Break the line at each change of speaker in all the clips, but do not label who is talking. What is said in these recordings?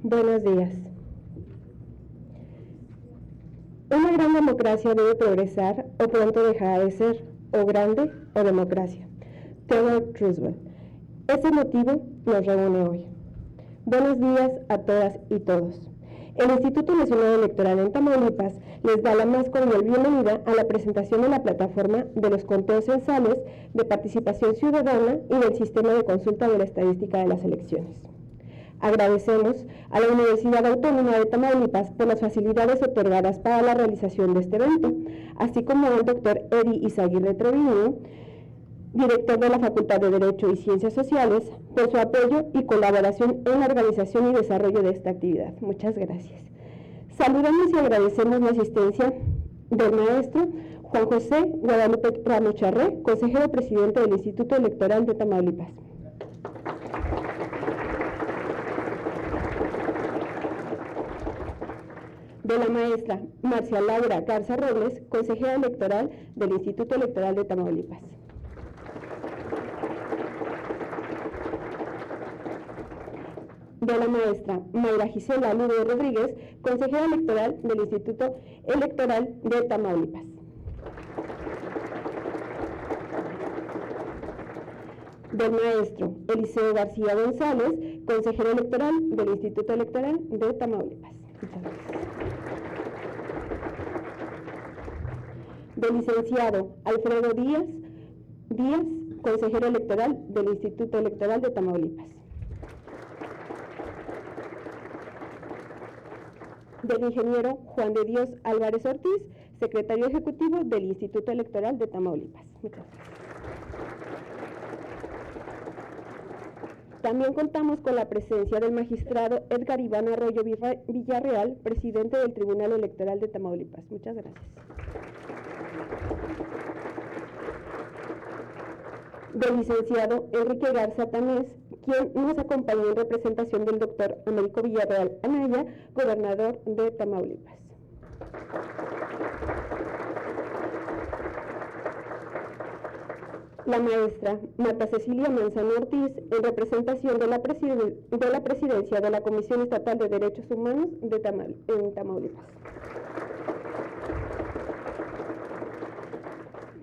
Buenos días. Una gran democracia debe progresar o pronto dejará de ser, o grande o democracia. Theodore Roosevelt. Ese motivo nos reúne hoy. Buenos días a todas y todos. El Instituto Nacional Electoral en Tamaulipas les da la más cordial bienvenida a la presentación de la plataforma de los conteos censales de participación ciudadana y del sistema de consulta de la estadística de las elecciones. Agradecemos a la Universidad Autónoma de Tamaulipas por las facilidades otorgadas para la realización de este evento, así como al doctor Eddie Izaguirre Treviño, director de la Facultad de Derecho y Ciencias Sociales, por su apoyo y colaboración en la organización y desarrollo de esta actividad. Muchas gracias. Saludamos y agradecemos la asistencia del maestro Juan José Guadalupe Ramos Charré, consejero presidente del Instituto Electoral de Tamaulipas. De la maestra Marcia Laura Garza Robles, consejera electoral del Instituto Electoral de Tamaulipas. De la maestra Mayra Gisela Lugo Rodríguez, consejera electoral del Instituto Electoral de Tamaulipas. Del maestro Eliseo García González, consejero electoral del Instituto Electoral de Tamaulipas. Muchas gracias. Del licenciado Alfredo Díaz, consejero electoral del Instituto Electoral de Tamaulipas. Del ingeniero Juan de Dios Álvarez Ortiz, secretario ejecutivo del Instituto Electoral de Tamaulipas. Muchas gracias. También contamos con la presencia del magistrado Edgar Iván Arroyo Villarreal, presidente del Tribunal Electoral de Tamaulipas. Muchas gracias. Del licenciado Enrique Garza Tamés, quien nos acompaña en representación del doctor Américo Villarreal Anaya, gobernador de Tamaulipas. La maestra Marta Cecilia Manzano Ortiz, en representación de la presidencia de la Comisión Estatal de Derechos Humanos en Tamaulipas.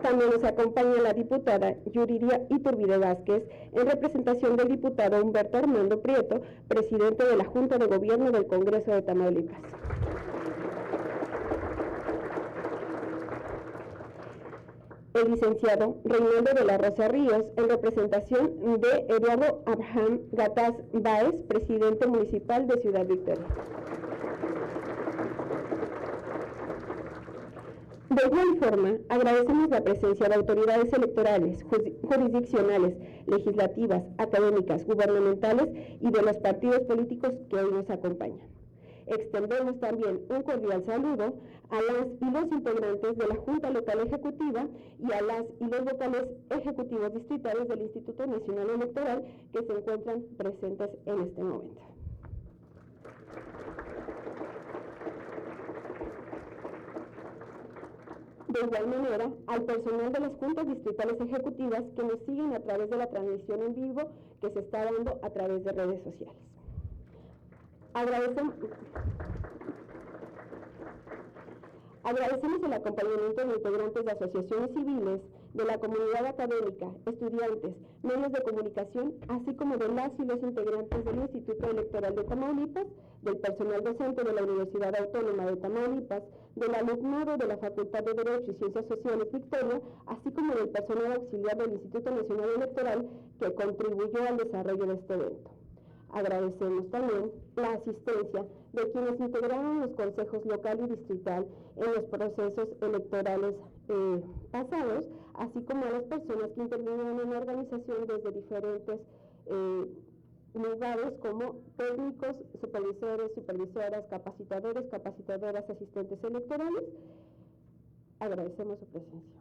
También nos acompaña la diputada Yuridia Iturbide Vázquez, en representación del diputado Humberto Armando Prieto, presidente de la Junta de Gobierno del Congreso de Tamaulipas. El licenciado Reinaldo de la Rosa Ríos, en representación de Eduardo Abraham Gataz Báez, presidente municipal de Ciudad Victoria. De igual forma, agradecemos la presencia de autoridades electorales, jurisdiccionales, legislativas, académicas, gubernamentales y de los partidos políticos que hoy nos acompañan. Extendemos también un cordial saludo a las y los integrantes de la Junta Local Ejecutiva y a las y los vocales ejecutivos distritales del Instituto Nacional Electoral que se encuentran presentes en este momento. De igual manera, al personal de las juntas distritales ejecutivas que nos siguen a través de la transmisión en vivo que se está dando a través de redes sociales. Agradecemos el acompañamiento de integrantes de asociaciones civiles, de la comunidad académica, estudiantes, medios de comunicación, así como de las y los integrantes del Instituto Electoral de Tamaulipas, del personal docente de la Universidad Autónoma de Tamaulipas, del alumnado de la Facultad de Derecho y Ciencias Sociales Victoria, así como del personal auxiliar del Instituto Nacional Electoral que contribuyó al desarrollo de este evento. Agradecemos también la asistencia de quienes integraron los consejos local y distrital en los procesos electorales pasados, así como a las personas que intervinieron en la organización desde diferentes lugares como técnicos, supervisores, supervisoras, capacitadores, capacitadoras, asistentes electorales. Agradecemos su presencia.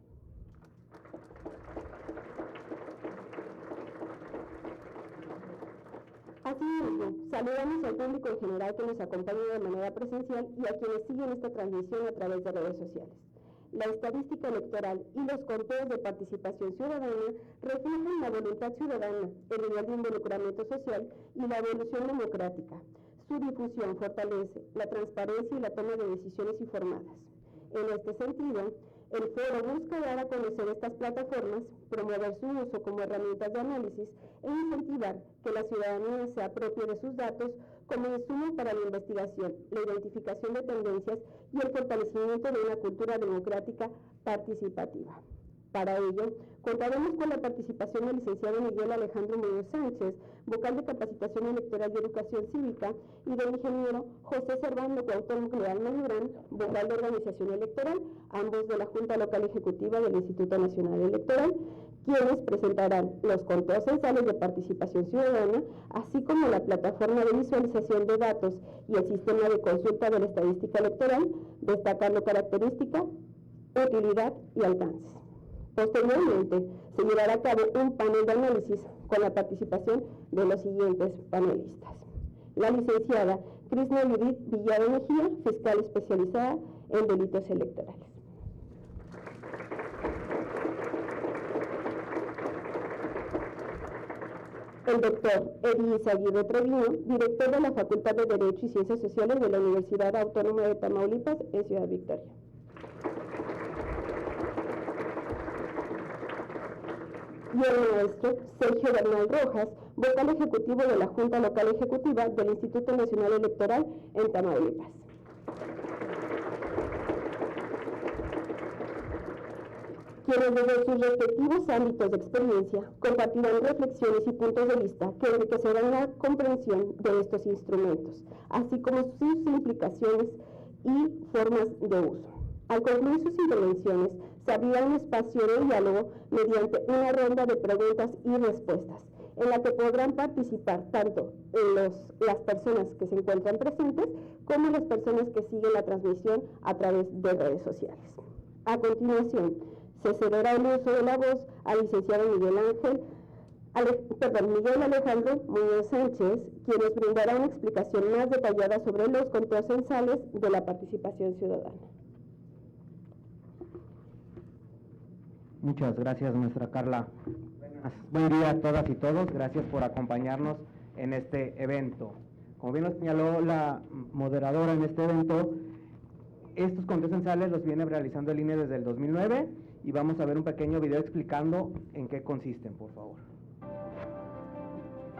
Asimismo, saludamos al público en general que nos acompaña de manera presencial y a quienes siguen esta transmisión a través de redes sociales. La estadística electoral y los conteos de participación ciudadana reflejan la voluntad ciudadana, el nivel de involucramiento social y la evolución democrática. Su difusión fortalece la transparencia y la toma de decisiones informadas. En este sentido, el foro busca dar a conocer estas plataformas, promover su uso como herramientas de análisis e incentivar que la ciudadanía se apropie de sus datos como insumo para la investigación, la identificación de tendencias y el fortalecimiento de una cultura democrática participativa. Para ello, contaremos con la participación del licenciado Miguel Alejandro Muñoz Sánchez, vocal de Capacitación Electoral y Educación Cívica, y del ingeniero José Servando Cuauhtémoc Leal Malibran, vocal de Organización Electoral, ambos de la Junta Local Ejecutiva del Instituto Nacional Electoral, quienes presentarán los conteos censales de participación ciudadana, así como la plataforma de visualización de datos y el sistema de consulta de la estadística electoral, destacando característica, utilidad y alcance. Posteriormente, se llevará a cabo un panel de análisis con la participación de los siguientes panelistas. La licenciada Crisna Judith Villada Mejía, fiscal especializada en delitos electorales. El doctor Eddie Aguirre Treviño, director de la Facultad de Derecho y Ciencias Sociales de la Universidad Autónoma de Tamaulipas en Ciudad Victoria. Y el maestro Sergio Bernal Rojas, vocal ejecutivo de la Junta Local Ejecutiva del Instituto Nacional Electoral en Tamaulipas. Quienes desde sus respectivos ámbitos de experiencia compartirán reflexiones y puntos de vista que enriquecerán la comprensión de estos instrumentos, así como sus implicaciones y formas de uso. Al concluir sus intervenciones, se abrirá un espacio de diálogo mediante una ronda de preguntas y respuestas, en la que podrán participar tanto las personas que se encuentran presentes como las personas que siguen la transmisión a través de redes sociales. A continuación, se cederá el uso de la voz al licenciado Miguel Alejandro Muñoz Sánchez, quien nos brindará una explicación más detallada sobre los conteos censales de la participación ciudadana.
Muchas gracias, maestra Carla. Buen día a todas y todos. Gracias por acompañarnos en este evento. Como bien nos señaló la moderadora en este evento, estos conteos censales los viene realizando el INE desde el 2009 y vamos a ver un pequeño video explicando en qué consisten, por favor.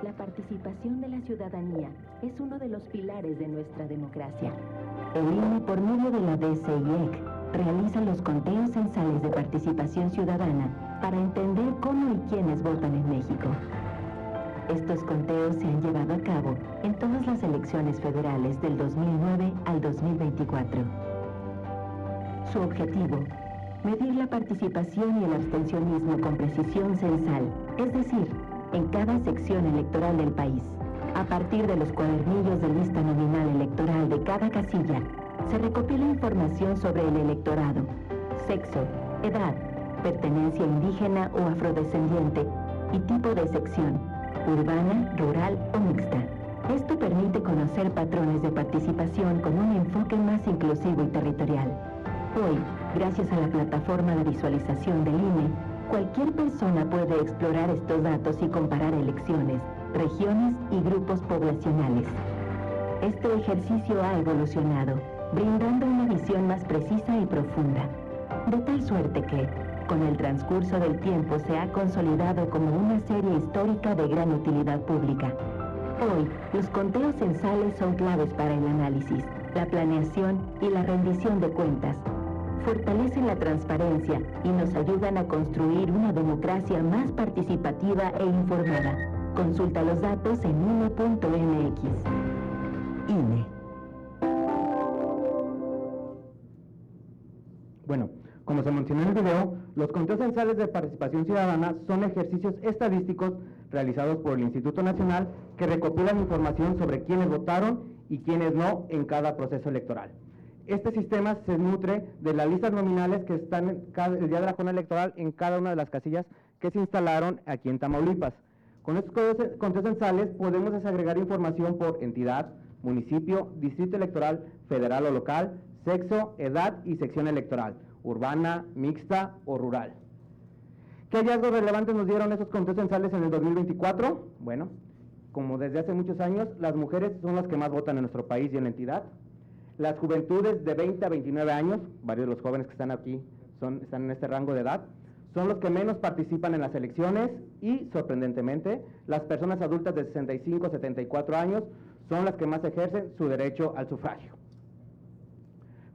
La participación de la ciudadanía es uno de los pilares de nuestra democracia. El INE, por medio de la DCIEC, realiza los conteos censales de participación ciudadana para entender cómo y quiénes votan en México. Estos conteos se han llevado a cabo en todas las elecciones federales del 2009 al 2024. Su objetivo: medir la participación y el abstencionismo con precisión censal, es decir, en cada sección electoral del país. A partir de los cuadernillos de lista nominal electoral de cada casilla, se recopila información sobre el electorado, sexo, edad, pertenencia indígena o afrodescendiente y tipo de sección, urbana, rural o mixta. Esto permite conocer patrones de participación con un enfoque más inclusivo y territorial. Hoy, gracias a la plataforma de visualización del INE, cualquier persona puede explorar estos datos y comparar elecciones, regiones y grupos poblacionales. Este ejercicio ha evolucionado, brindando una visión más precisa y profunda, de tal suerte que, Con el transcurso del tiempo se ha consolidado como una serie histórica de gran utilidad pública. Hoy, los conteos censales son claves para el análisis, la planeación y la rendición de cuentas. Fortalecen la transparencia y nos ayudan a construir una democracia más participativa e informada. Consulta los datos en INE.mx. INE.
Bueno, como se mencionó en el video, los conteos censales de participación ciudadana son ejercicios estadísticos realizados por el Instituto Nacional que recopilan información sobre quiénes votaron y quiénes no en cada proceso electoral. Este sistema se nutre de las listas nominales que están el día de la jornada electoral en cada una de las casillas que se instalaron aquí en Tamaulipas. Con estos conteos censales podemos desagregar información por entidad, municipio, distrito electoral, federal o local, sexo, edad y sección electoral, urbana, mixta o rural. ¿Qué hallazgos relevantes nos dieron esos conteos censales en el 2024? Bueno, como desde hace muchos años, las mujeres son las que más votan en nuestro país y en la entidad. Las juventudes de 20 a 29 años, varios de los jóvenes que están aquí están en este rango de edad, son los que menos participan en las elecciones y, sorprendentemente, las personas adultas de 65 a 74 años son las que más ejercen su derecho al sufragio.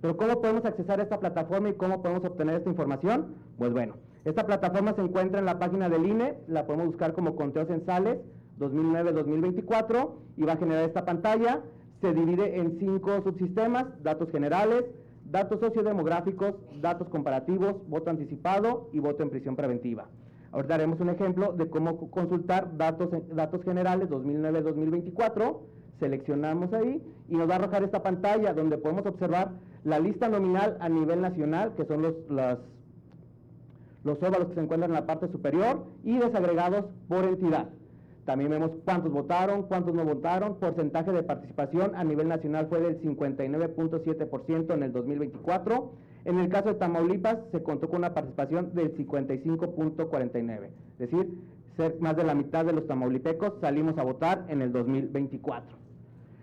Pero ¿cómo podemos accesar a esta plataforma y cómo podemos obtener esta información? Pues bueno, esta plataforma se encuentra en la página del INE, la podemos buscar como conteos censales 2009-2024 y va a generar esta pantalla. Se divide en 5 subsistemas: datos generales, datos sociodemográficos, datos comparativos, voto anticipado y voto en prisión preventiva. Ahorita haremos un ejemplo de cómo consultar datos generales 2009-2024, seleccionamos ahí y nos va a arrojar esta pantalla donde podemos observar la lista nominal a nivel nacional, que son los óvalos que se encuentran en la parte superior, y desagregados por entidad. También vemos cuántos votaron, cuántos no votaron. Porcentaje de participación a nivel nacional fue del 59.7% en el 2024. En el caso de Tamaulipas se contó con una participación del 55.49%. Es decir, más de la mitad de los tamaulipecos salimos a votar en el 2024.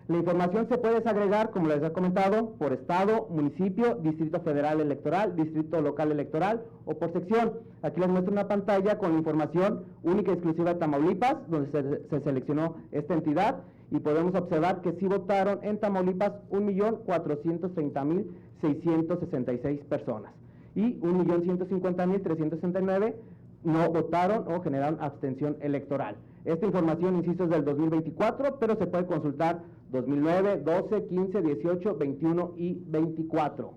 La información se puede desagregar, como les he comentado, por estado, municipio, distrito federal electoral, distrito local electoral o por sección. Aquí les muestro una pantalla con la información única y exclusiva de Tamaulipas, donde se seleccionó esta entidad, y podemos observar que sí votaron en Tamaulipas 1.430.666 personas y 1.150.369 no votaron o generaron abstención electoral. Esta información, insisto, es del 2024, pero se puede consultar 2009, 12, 15, 18, 21 y 24.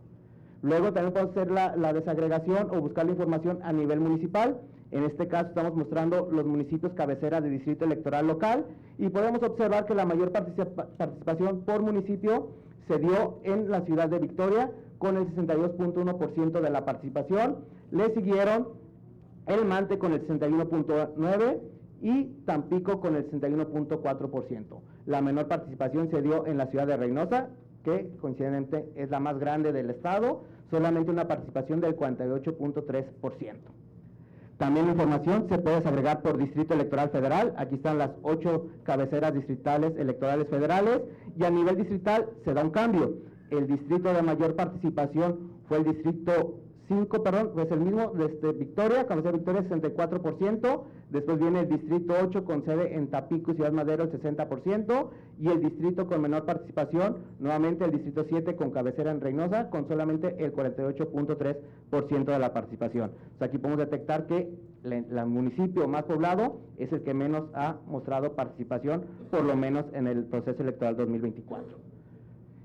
Luego también podemos hacer la desagregación o buscar la información a nivel municipal. En este caso estamos mostrando los municipios cabecera de distrito electoral local y podemos observar que la mayor participación por municipio se dio en la ciudad de Victoria con el 62.1% de la participación. Le siguieron El Mante con el 61.9% y Tampico con el 61.4%. La menor participación se dio en la ciudad de Reynosa, que coincidentemente es la más grande del estado, solamente una participación del 48.3%. También la información se puede desagregar por distrito electoral federal. Aquí están las 8 cabeceras distritales electorales federales y a nivel distrital se da un cambio. El distrito de mayor participación fue el distrito 5, pues el mismo desde Victoria, cabecera Victoria 64%, después viene el distrito 8 con sede en Tampico y Ciudad Madero el 60%, y el distrito con menor participación, nuevamente el distrito 7 con cabecera en Reynosa, con solamente el 48.3% de la participación. O sea, aquí podemos detectar que el municipio más poblado es el que menos ha mostrado participación, por lo menos en el proceso electoral 2024.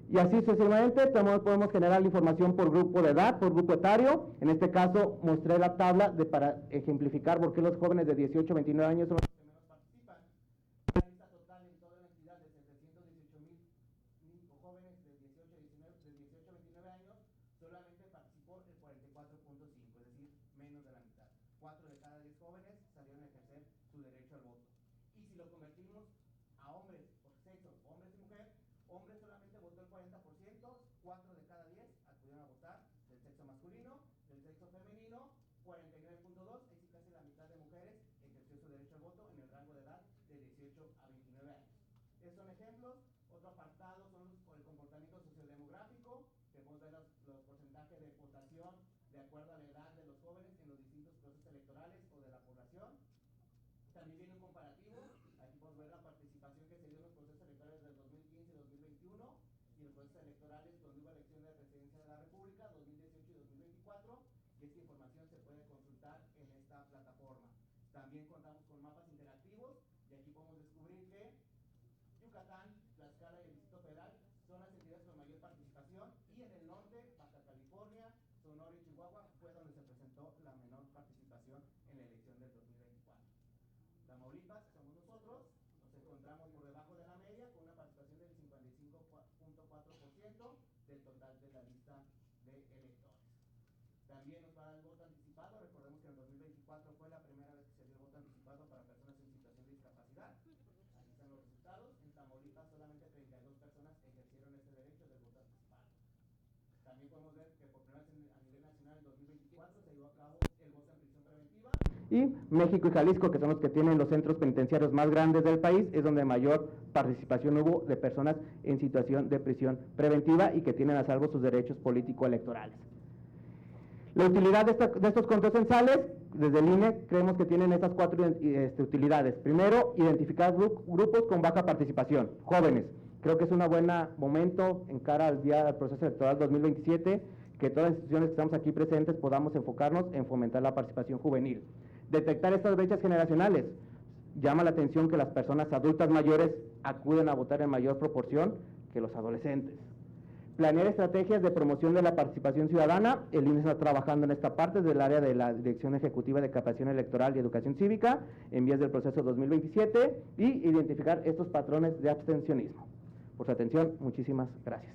Y así sucesivamente podemos generar la información por grupo de edad, por grupo etario. En este caso mostré la tabla para ejemplificar por qué los jóvenes de 18 a 29 años son los que menos participan. La lista total en toda la entidad de 718,000 jóvenes de 18 a 29 años, solamente participó el 44.5%, es decir, menos de la mitad. 4 de cada 10 jóvenes salieron a ejercer su derecho al voto. Y si lo convertimos a hombres por sexo, hombres y mujeres, hombres solamente votó el 40%, 4 de cada 10 acudieron a votar del sexo masculino, del sexo femenino, 49.2, es decir, casi la mitad de mujeres ejerció su derecho al voto en el rango de edad de 18 a 29 años. Estos son ejemplos. Otro apartado son el comportamiento sociodemográfico, que podemos ver los porcentajes de votación de acuerdo a la edad de los jóvenes en los distintos procesos electorales donde hubo elección de presidencia de la República 2018 y 2024, y esta información se puede consultar en esta plataforma. También contamos con mapas interactivos y aquí podemos descubrir que Yucatán, Tlaxcala y el Distrito Federal son las entidades con mayor participación, y en el norte, Baja California, Sonora y Chihuahua fue donde se presentó la menor participación en la elección del 2024. Tamaulipas, somos nosotros, nos encontramos por debajo de la media con una participación del 55.4% del total de la lista de electores. También nos va a dar el voto anticipado. Recordemos que en el 2024 fue la primera vez que se dio el voto anticipado para personas en situación de discapacidad. Aquí están los resultados. En Tamaulipas solamente 32 personas ejercieron este derecho del voto anticipado. También podemos ver que por primera vez a nivel nacional en 2024 se llevó a cabo el voto en prisión preventiva.
Y México y Jalisco, que son los que tienen los centros penitenciarios más grandes del país, es donde mayor participación hubo de personas en situación de prisión preventiva y que tienen a salvo sus derechos político-electorales. La utilidad de estos conteos censales, desde el INE, creemos que tienen estas cuatro utilidades. Primero, identificar grupos con baja participación, jóvenes. Creo que es un buen momento en cara al día del proceso electoral 2027, que todas las instituciones que estamos aquí presentes podamos enfocarnos en fomentar la participación juvenil. Detectar estas brechas generacionales. Llama la atención que las personas adultas mayores acuden a votar en mayor proporción que los adolescentes. Planear estrategias de promoción de la participación ciudadana. El INE está trabajando en esta parte del área de la Dirección Ejecutiva de Capacitación Electoral y Educación Cívica en vías del proceso 2027 y identificar estos patrones de abstencionismo. Por su atención, muchísimas gracias.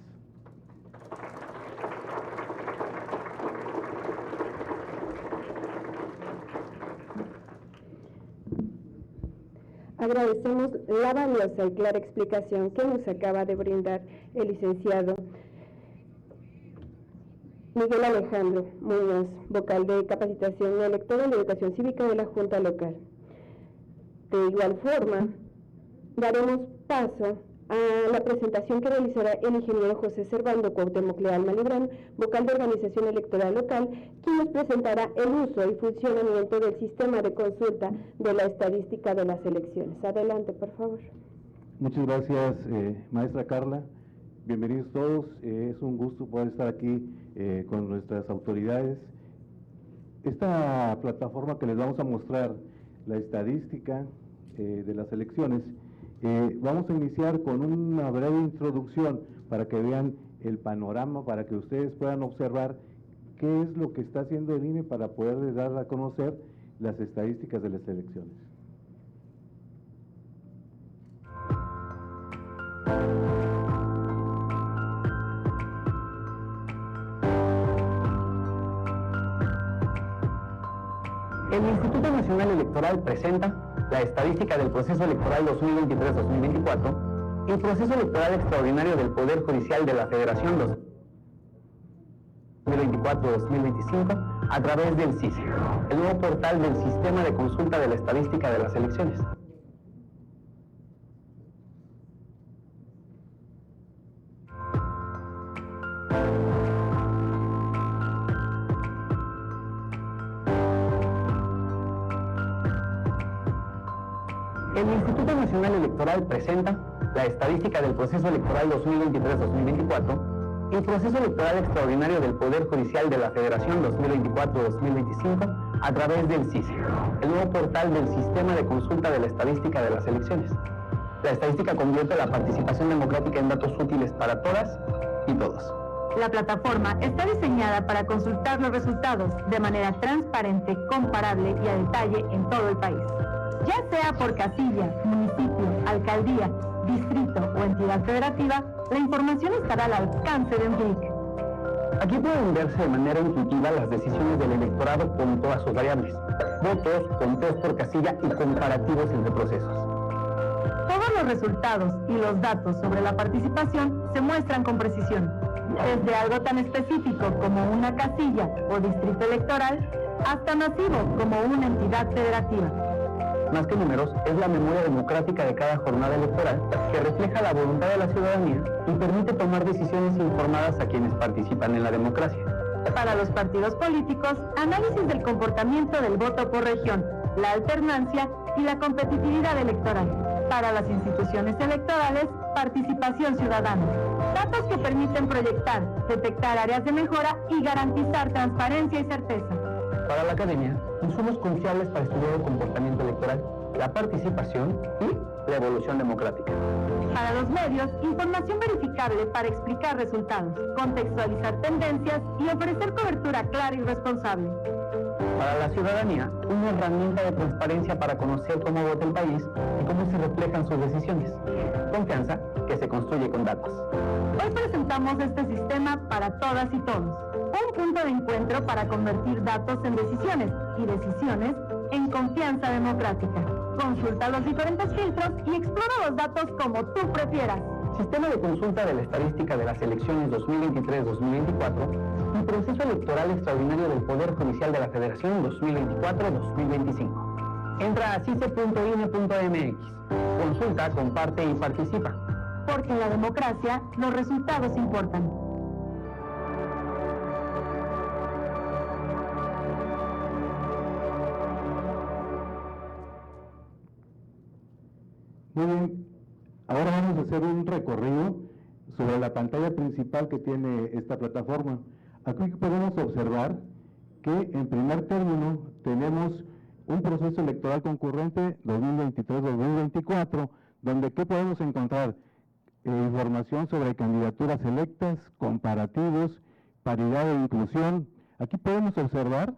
Agradecemos la valiosa y clara explicación que nos acaba de brindar el licenciado Miguel Alejandro Muñoz, vocal de Capacitación Electoral y Educación Cívica de la Junta Local. De igual forma, daremos paso a la presentación que realizará el ingeniero José Servando Cuauhtémoc Leal Malibrán, vocal de Organización Electoral Local, quien nos presentará el uso y funcionamiento del sistema de consulta de la estadística de las elecciones. Adelante, por favor.
Muchas gracias, maestra Carla. Bienvenidos todos. Es un gusto poder estar aquí con nuestras autoridades. Esta plataforma que les vamos a mostrar, la estadística de las elecciones, vamos a iniciar con una breve introducción para que vean el panorama, para que ustedes puedan observar qué es lo que está haciendo el INE para poder dar a conocer las estadísticas de las elecciones.
El Instituto Nacional Electoral presenta la estadística del proceso electoral 2023-2024 y el proceso electoral extraordinario del Poder Judicial de la Federación 2024-2025 a través del CISE, el nuevo portal del Sistema de Consulta de la Estadística de las Elecciones. El Instituto Nacional Electoral presenta la estadística del proceso electoral 2023-2024 y el proceso electoral extraordinario del Poder Judicial de la Federación 2024-2025 a través del CISE, el nuevo portal del Sistema de Consulta de la Estadística de las Elecciones. La estadística convierte la participación democrática en datos útiles para todas y todos.
La plataforma está diseñada para consultar los resultados de manera transparente, comparable y a detalle en todo el país. Ya sea por casilla, municipio, alcaldía, distrito o entidad federativa, la información estará al alcance de un clic.
Aquí pueden verse de manera intuitiva las decisiones del electorado con todas sus variables, votos, conteos por casilla y comparativos entre procesos.
Todos los resultados y los datos sobre la participación se muestran con precisión, desde algo tan específico como una casilla o distrito electoral, hasta masivo como una entidad federativa.
Más que números, es la memoria democrática de cada jornada electoral que refleja la voluntad de la ciudadanía y permite tomar decisiones informadas a quienes participan en la democracia.
Para los partidos políticos, análisis del comportamiento del voto por región, la alternancia y la competitividad electoral. Para las instituciones electorales, participación ciudadana. Datos que permiten proyectar, detectar áreas de mejora y garantizar transparencia y certeza.
Para la academia, insumos confiables para estudiar el comportamiento electoral, la participación y la evolución democrática.
Para los medios, información verificable para explicar resultados, contextualizar tendencias y ofrecer cobertura clara y responsable.
Para la ciudadanía, una herramienta de transparencia para conocer cómo vota el país y cómo se reflejan sus decisiones. Confianza que se construye con datos.
Hoy presentamos este sistema para todas y todos. Un punto de encuentro para convertir datos en decisiones y decisiones en confianza democrática. Consulta los diferentes filtros y explora los datos como tú prefieras.
Sistema de consulta de la estadística de las elecciones 2023-2024 y proceso electoral extraordinario del Poder Judicial de la Federación 2024-2025. Entra a cice.ine.mx. Consulta, comparte y participa.
Porque en la democracia los resultados importan.
Muy bien, ahora vamos a hacer un recorrido sobre la pantalla principal que tiene esta plataforma. Aquí podemos observar que en primer término tenemos un proceso electoral concurrente 2023-2024, donde ¿qué podemos encontrar? Información sobre candidaturas electas, comparativos, paridad e inclusión. Aquí podemos observar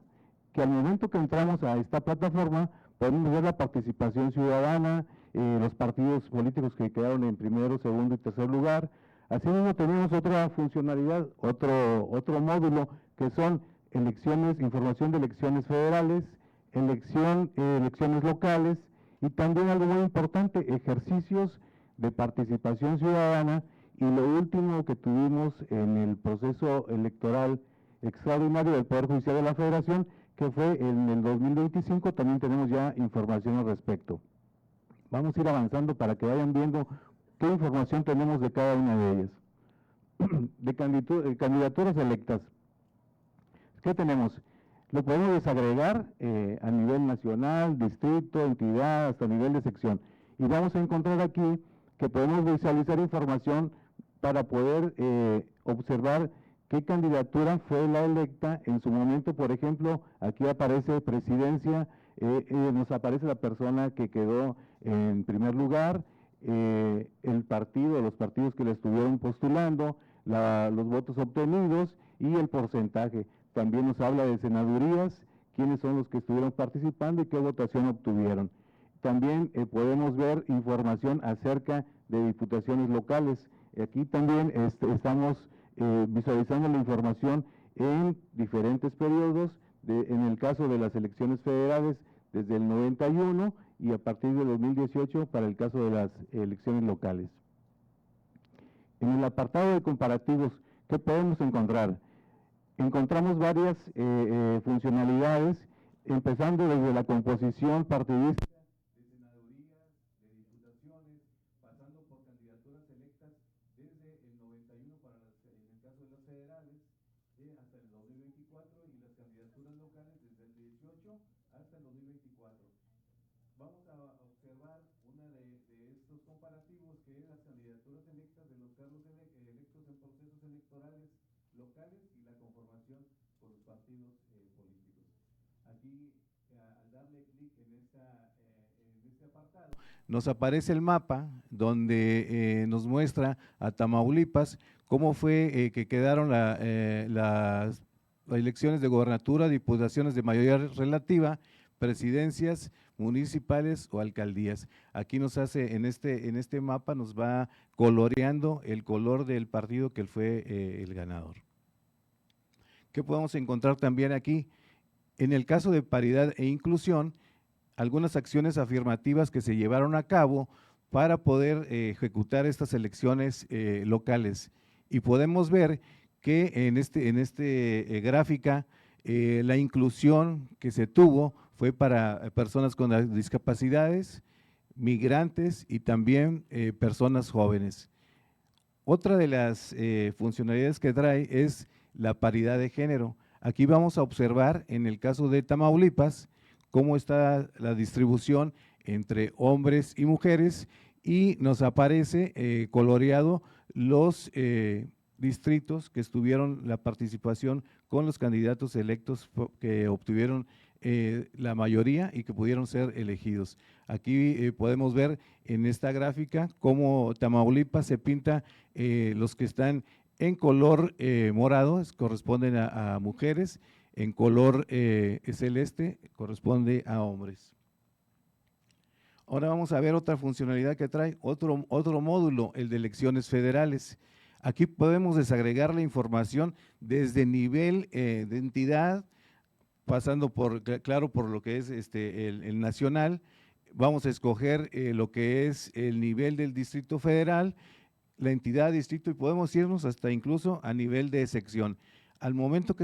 que al momento que entramos a esta plataforma podemos ver la participación ciudadana, los partidos políticos que quedaron en primero, segundo y tercer lugar. Asimismo tenemos otra funcionalidad, otro módulo que son elecciones, información de elecciones federales, elecciones locales y también algo muy importante, ejercicios de participación ciudadana, y lo último que tuvimos en el proceso electoral extraordinario del Poder Judicial de la Federación, que fue en el 2025, también tenemos ya información al respecto. Vamos a ir avanzando para que vayan viendo qué información tenemos de cada una de ellas. De candidaturas electas, ¿qué tenemos? Lo podemos desagregar a nivel nacional, distrito, entidad, hasta nivel de sección. Y vamos a encontrar aquí que podemos visualizar información para poder observar qué candidatura fue la electa en su momento. Por ejemplo, aquí aparece presidencia, nos aparece la persona que quedó en primer lugar, el partido, los partidos que le estuvieron postulando, los votos obtenidos y el porcentaje. También nos habla de senadurías, quiénes son los que estuvieron participando y qué votación obtuvieron. También podemos ver información acerca de diputaciones locales. Aquí también estamos visualizando la información en diferentes periodos, en el caso de las elecciones federales desde el 91 y a partir del 2018 para el caso de las elecciones locales. En el apartado de comparativos, ¿qué podemos encontrar? Encontramos varias funcionalidades, empezando desde la composición partidista, de senadurías, de diputaciones, pasando por candidaturas electas desde el 91 para en el caso de las federales, hasta el 2024, y las candidaturas locales desde el 18 hasta el 2024. Vamos a observar una de estos comparativos, que es las candidaturas electas de los cargos electos en procesos electorales locales y la conformación por los partidos políticos. Aquí, al darle clic en este apartado, nos aparece el mapa donde nos muestra a Tamaulipas cómo fue que quedaron las elecciones de gobernatura, diputaciones de mayoría relativa, presidencias municipales o alcaldías. Aquí nos hace, en este mapa nos va coloreando el color del partido que fue el ganador. ¿Qué podemos encontrar también aquí? En el caso de paridad e inclusión, algunas acciones afirmativas que se llevaron a cabo para poder ejecutar estas elecciones locales. Y podemos ver que en este gráfica la inclusión que se tuvo fue para personas con discapacidades, migrantes y también personas jóvenes. Otra de las funcionalidades que trae es la paridad de género. Aquí vamos a observar en el caso de Tamaulipas cómo está la distribución entre hombres y mujeres,
y nos aparece coloreado los distritos que estuvieron la participación con los candidatos electos que obtuvieron la mayoría y que pudieron ser elegidos. Aquí podemos ver en esta gráfica cómo Tamaulipas se pinta, los que están en color morado corresponden a mujeres, en color celeste corresponde a hombres. Ahora vamos a ver otra funcionalidad que trae, otro módulo, el de elecciones federales. Aquí podemos desagregar la información desde nivel de entidad, pasando por lo que es el nacional. Vamos a escoger lo que es el nivel del Distrito Federal, la entidad distrito, y podemos irnos hasta incluso a nivel de sección. Al momento que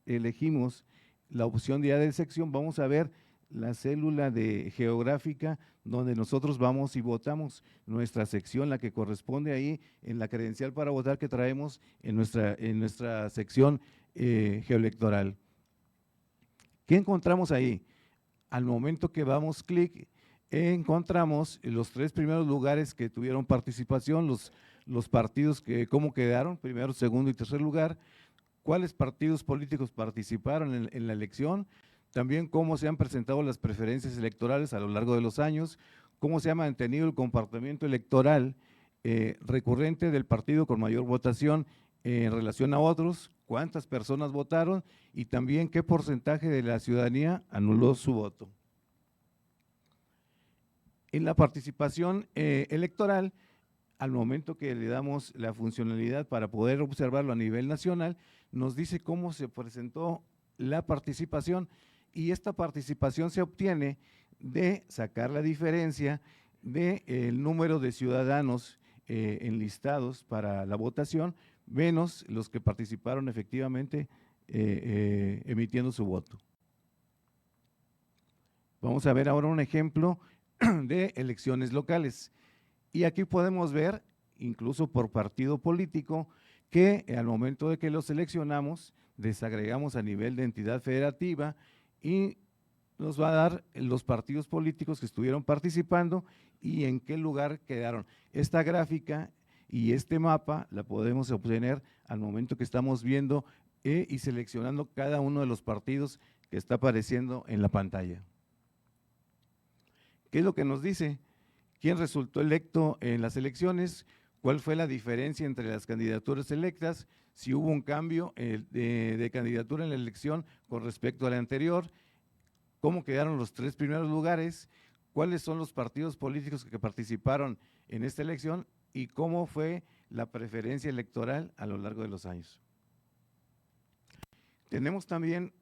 elegimos la opción ya de sección, vamos a ver la célula de geográfica donde nosotros vamos y votamos nuestra sección, la que corresponde ahí en la credencial para votar que traemos en nuestra sección geoelectoral. ¿Qué encontramos ahí? Al momento que damos clic, encontramos los 3 primeros lugares que tuvieron participación, los partidos cómo quedaron, primero, segundo y tercer lugar, cuáles partidos políticos participaron en la elección, también cómo se han presentado las preferencias electorales a lo largo de los años, cómo se ha mantenido el comportamiento electoral recurrente del partido con mayor votación en relación a otros, cuántas personas votaron y también qué porcentaje de la ciudadanía anuló su voto. En la participación electoral, al momento que le damos la funcionalidad para poder observarlo a nivel nacional, nos dice cómo se presentó la participación, y esta participación se obtiene de sacar la diferencia del número de ciudadanos enlistados para la votación, menos los que participaron efectivamente emitiendo su voto. Vamos a ver ahora un ejemplo de elecciones locales. Y aquí podemos ver, incluso por partido político, que al momento de que lo seleccionamos, desagregamos a nivel de entidad federativa y nos va a dar los partidos políticos que estuvieron participando y en qué lugar quedaron. Esta gráfica y este mapa la podemos obtener al momento que estamos viendo y seleccionando cada uno de los partidos que está apareciendo en la pantalla. ¿Qué es lo que nos dice? ¿Quién resultó electo en las elecciones? ¿Cuál fue la diferencia entre las candidaturas electas? Si hubo un cambio de candidatura en la elección con respecto a la anterior. ¿Cómo quedaron los 3 primeros lugares? ¿Cuáles son los partidos políticos que participaron en esta elección? ¿Y cómo fue la preferencia electoral a lo largo de los años? Tenemos también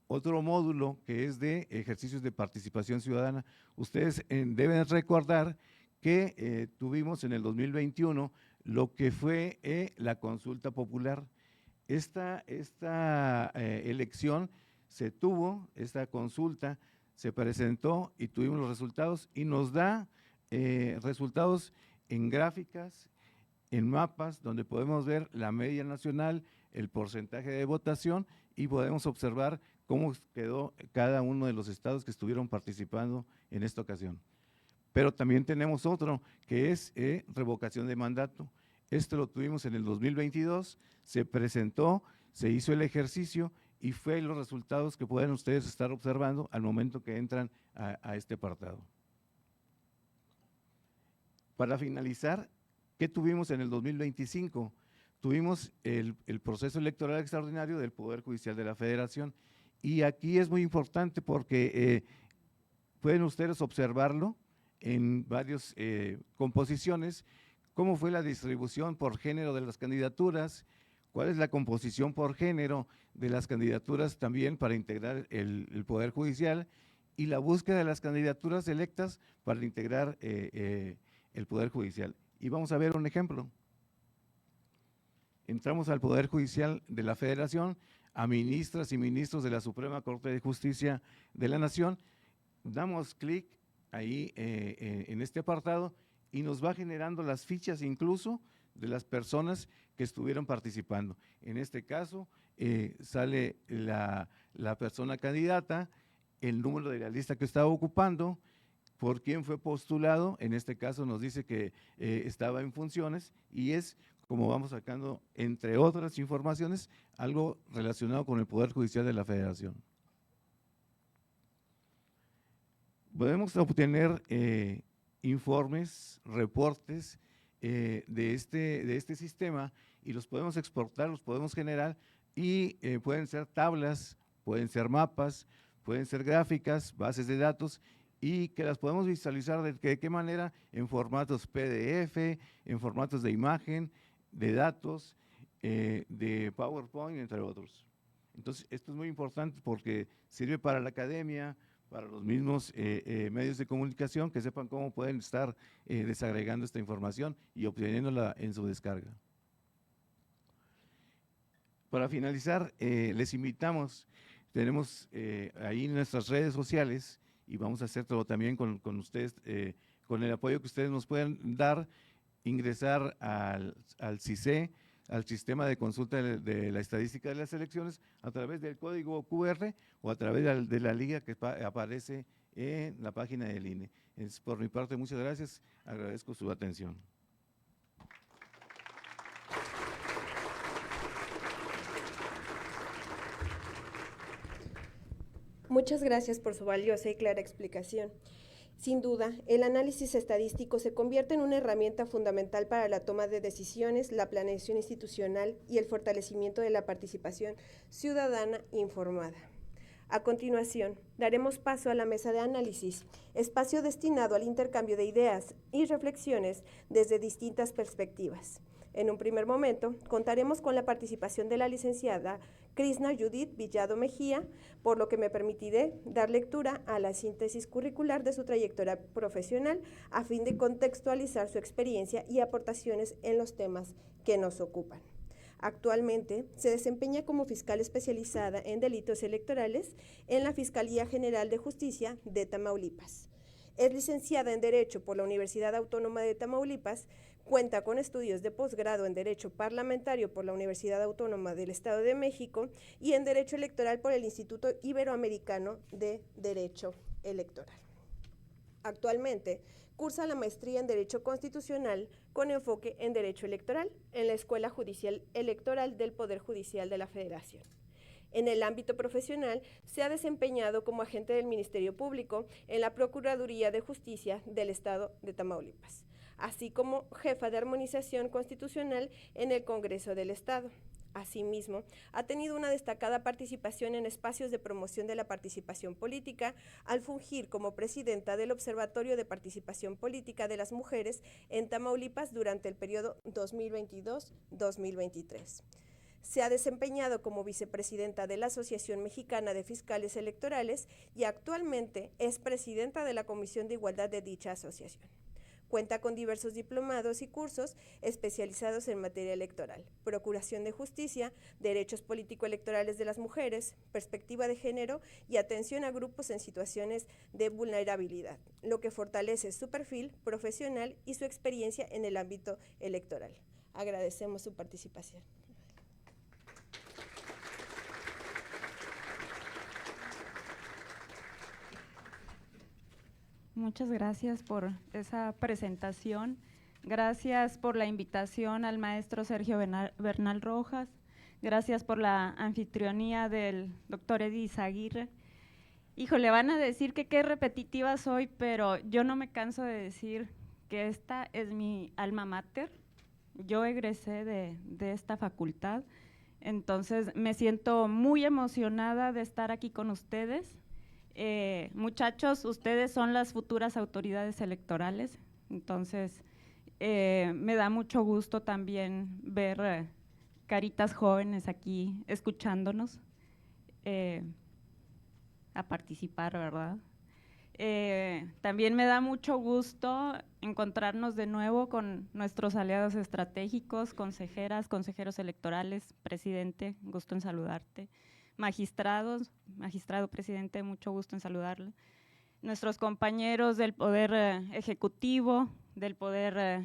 otro módulo que es de ejercicios de participación ciudadana. Ustedes deben recordar que tuvimos en el 2021 lo que fue la consulta popular. Esta elección se tuvo, esta consulta se presentó y tuvimos los resultados y nos da resultados en gráficas, en mapas, donde podemos ver la media nacional, el porcentaje de votación y podemos observar cómo quedó cada uno de los estados que estuvieron participando en esta ocasión. Pero también tenemos otro que es revocación de mandato. Esto lo tuvimos en el 2022, se presentó, se hizo el ejercicio y fue los resultados que pueden ustedes estar observando al momento que entran a este apartado. Para finalizar, ¿qué tuvimos en el 2025? Tuvimos el proceso electoral extraordinario del Poder Judicial de la Federación y aquí es muy importante porque pueden ustedes observarlo en varias composiciones, cómo fue la distribución por género de las candidaturas, cuál es la composición por género de las candidaturas también para integrar el Poder Judicial y la búsqueda de las candidaturas electas para integrar el Poder Judicial. Y vamos a ver un ejemplo. Entramos al Poder Judicial de la Federación, a ministras y ministros de la Suprema Corte de Justicia de la Nación, damos clic ahí en este apartado y nos va generando las fichas incluso de las personas que estuvieron participando. En este caso sale la persona candidata, el número de la lista que estaba ocupando, por quién fue postulado, en este caso nos dice que estaba en funciones y es, como vamos sacando, entre otras informaciones, algo relacionado con el Poder Judicial de la Federación. Podemos obtener informes, reportes de este sistema y los podemos exportar, los podemos generar y pueden ser tablas, pueden ser mapas, pueden ser gráficas, bases de datos y que las podemos visualizar de qué manera en formatos PDF, en formatos de imagen, de datos, de PowerPoint, entre otros. Entonces, esto es muy importante porque sirve para la academia, para los mismos medios de comunicación, que sepan cómo pueden estar desagregando esta información y obteniéndola en su descarga. Para finalizar, les invitamos, tenemos ahí nuestras redes sociales y vamos a hacerlo también con ustedes, con el apoyo que ustedes nos puedan dar, ingresar al CICE, al sistema de consulta de la estadística de las elecciones a través del código QR o a través de la liga que aparece en la página del INE. Por mi parte, muchas gracias, agradezco su atención.
Muchas gracias por su valiosa y clara explicación. Sin duda, el análisis estadístico se convierte en una herramienta fundamental para la toma de decisiones, la planeación institucional y el fortalecimiento de la participación ciudadana informada. A continuación, daremos paso a la mesa de análisis, espacio destinado al intercambio de ideas y reflexiones desde distintas perspectivas. En un primer momento, contaremos con la participación de la licenciada Krishna Judith Villado Mejía, por lo que me permitiré dar lectura a la síntesis curricular de su trayectoria profesional a fin de contextualizar su experiencia y aportaciones en los temas que nos ocupan. Actualmente se desempeña como fiscal especializada en delitos electorales en la Fiscalía General de Justicia de Tamaulipas. Es licenciada en Derecho por la Universidad Autónoma de Tamaulipas, cuenta con estudios de posgrado en Derecho Parlamentario por la Universidad Autónoma del Estado de México y en Derecho Electoral por el Instituto Iberoamericano de Derecho Electoral. Actualmente cursa la maestría en Derecho Constitucional con enfoque en Derecho Electoral en la Escuela Judicial Electoral del Poder Judicial de la Federación. En el ámbito profesional, se ha desempeñado como agente del Ministerio Público en la Procuraduría de Justicia del Estado de Tamaulipas, así como jefa de armonización constitucional en el Congreso del Estado. Asimismo, ha tenido una destacada participación en espacios de promoción de la participación política al fungir como presidenta del Observatorio de Participación Política de las Mujeres en Tamaulipas durante el periodo 2022-2023. Se ha desempeñado como vicepresidenta de la Asociación Mexicana de Fiscales Electorales y actualmente es presidenta de la Comisión de Igualdad de dicha asociación. Cuenta con diversos diplomados y cursos especializados en materia electoral, procuración de justicia, derechos político-electorales de las mujeres, perspectiva de género y atención a grupos en situaciones de vulnerabilidad, lo que fortalece su perfil profesional y su experiencia en el ámbito electoral. Agradecemos su participación.
Muchas gracias por esa presentación. Gracias por la invitación al maestro Sergio Bernal Rojas. Gracias por la anfitrionía del doctor Eddie Izaguirre. Híjole, van a decir que qué repetitiva soy, pero yo no me canso de decir que esta es mi alma mater. Yo egresé de esta facultad, entonces me siento muy emocionada de estar aquí con ustedes. Muchachos, ustedes son las futuras autoridades electorales, entonces me da mucho gusto también ver caritas jóvenes aquí escuchándonos, a participar, ¿verdad? También me da mucho gusto encontrarnos de nuevo con nuestros aliados estratégicos, consejeras, consejeros electorales, presidente, gusto en saludarte. Magistrados, magistrado presidente, mucho gusto en saludarle. Nuestros compañeros del Poder Ejecutivo, del Poder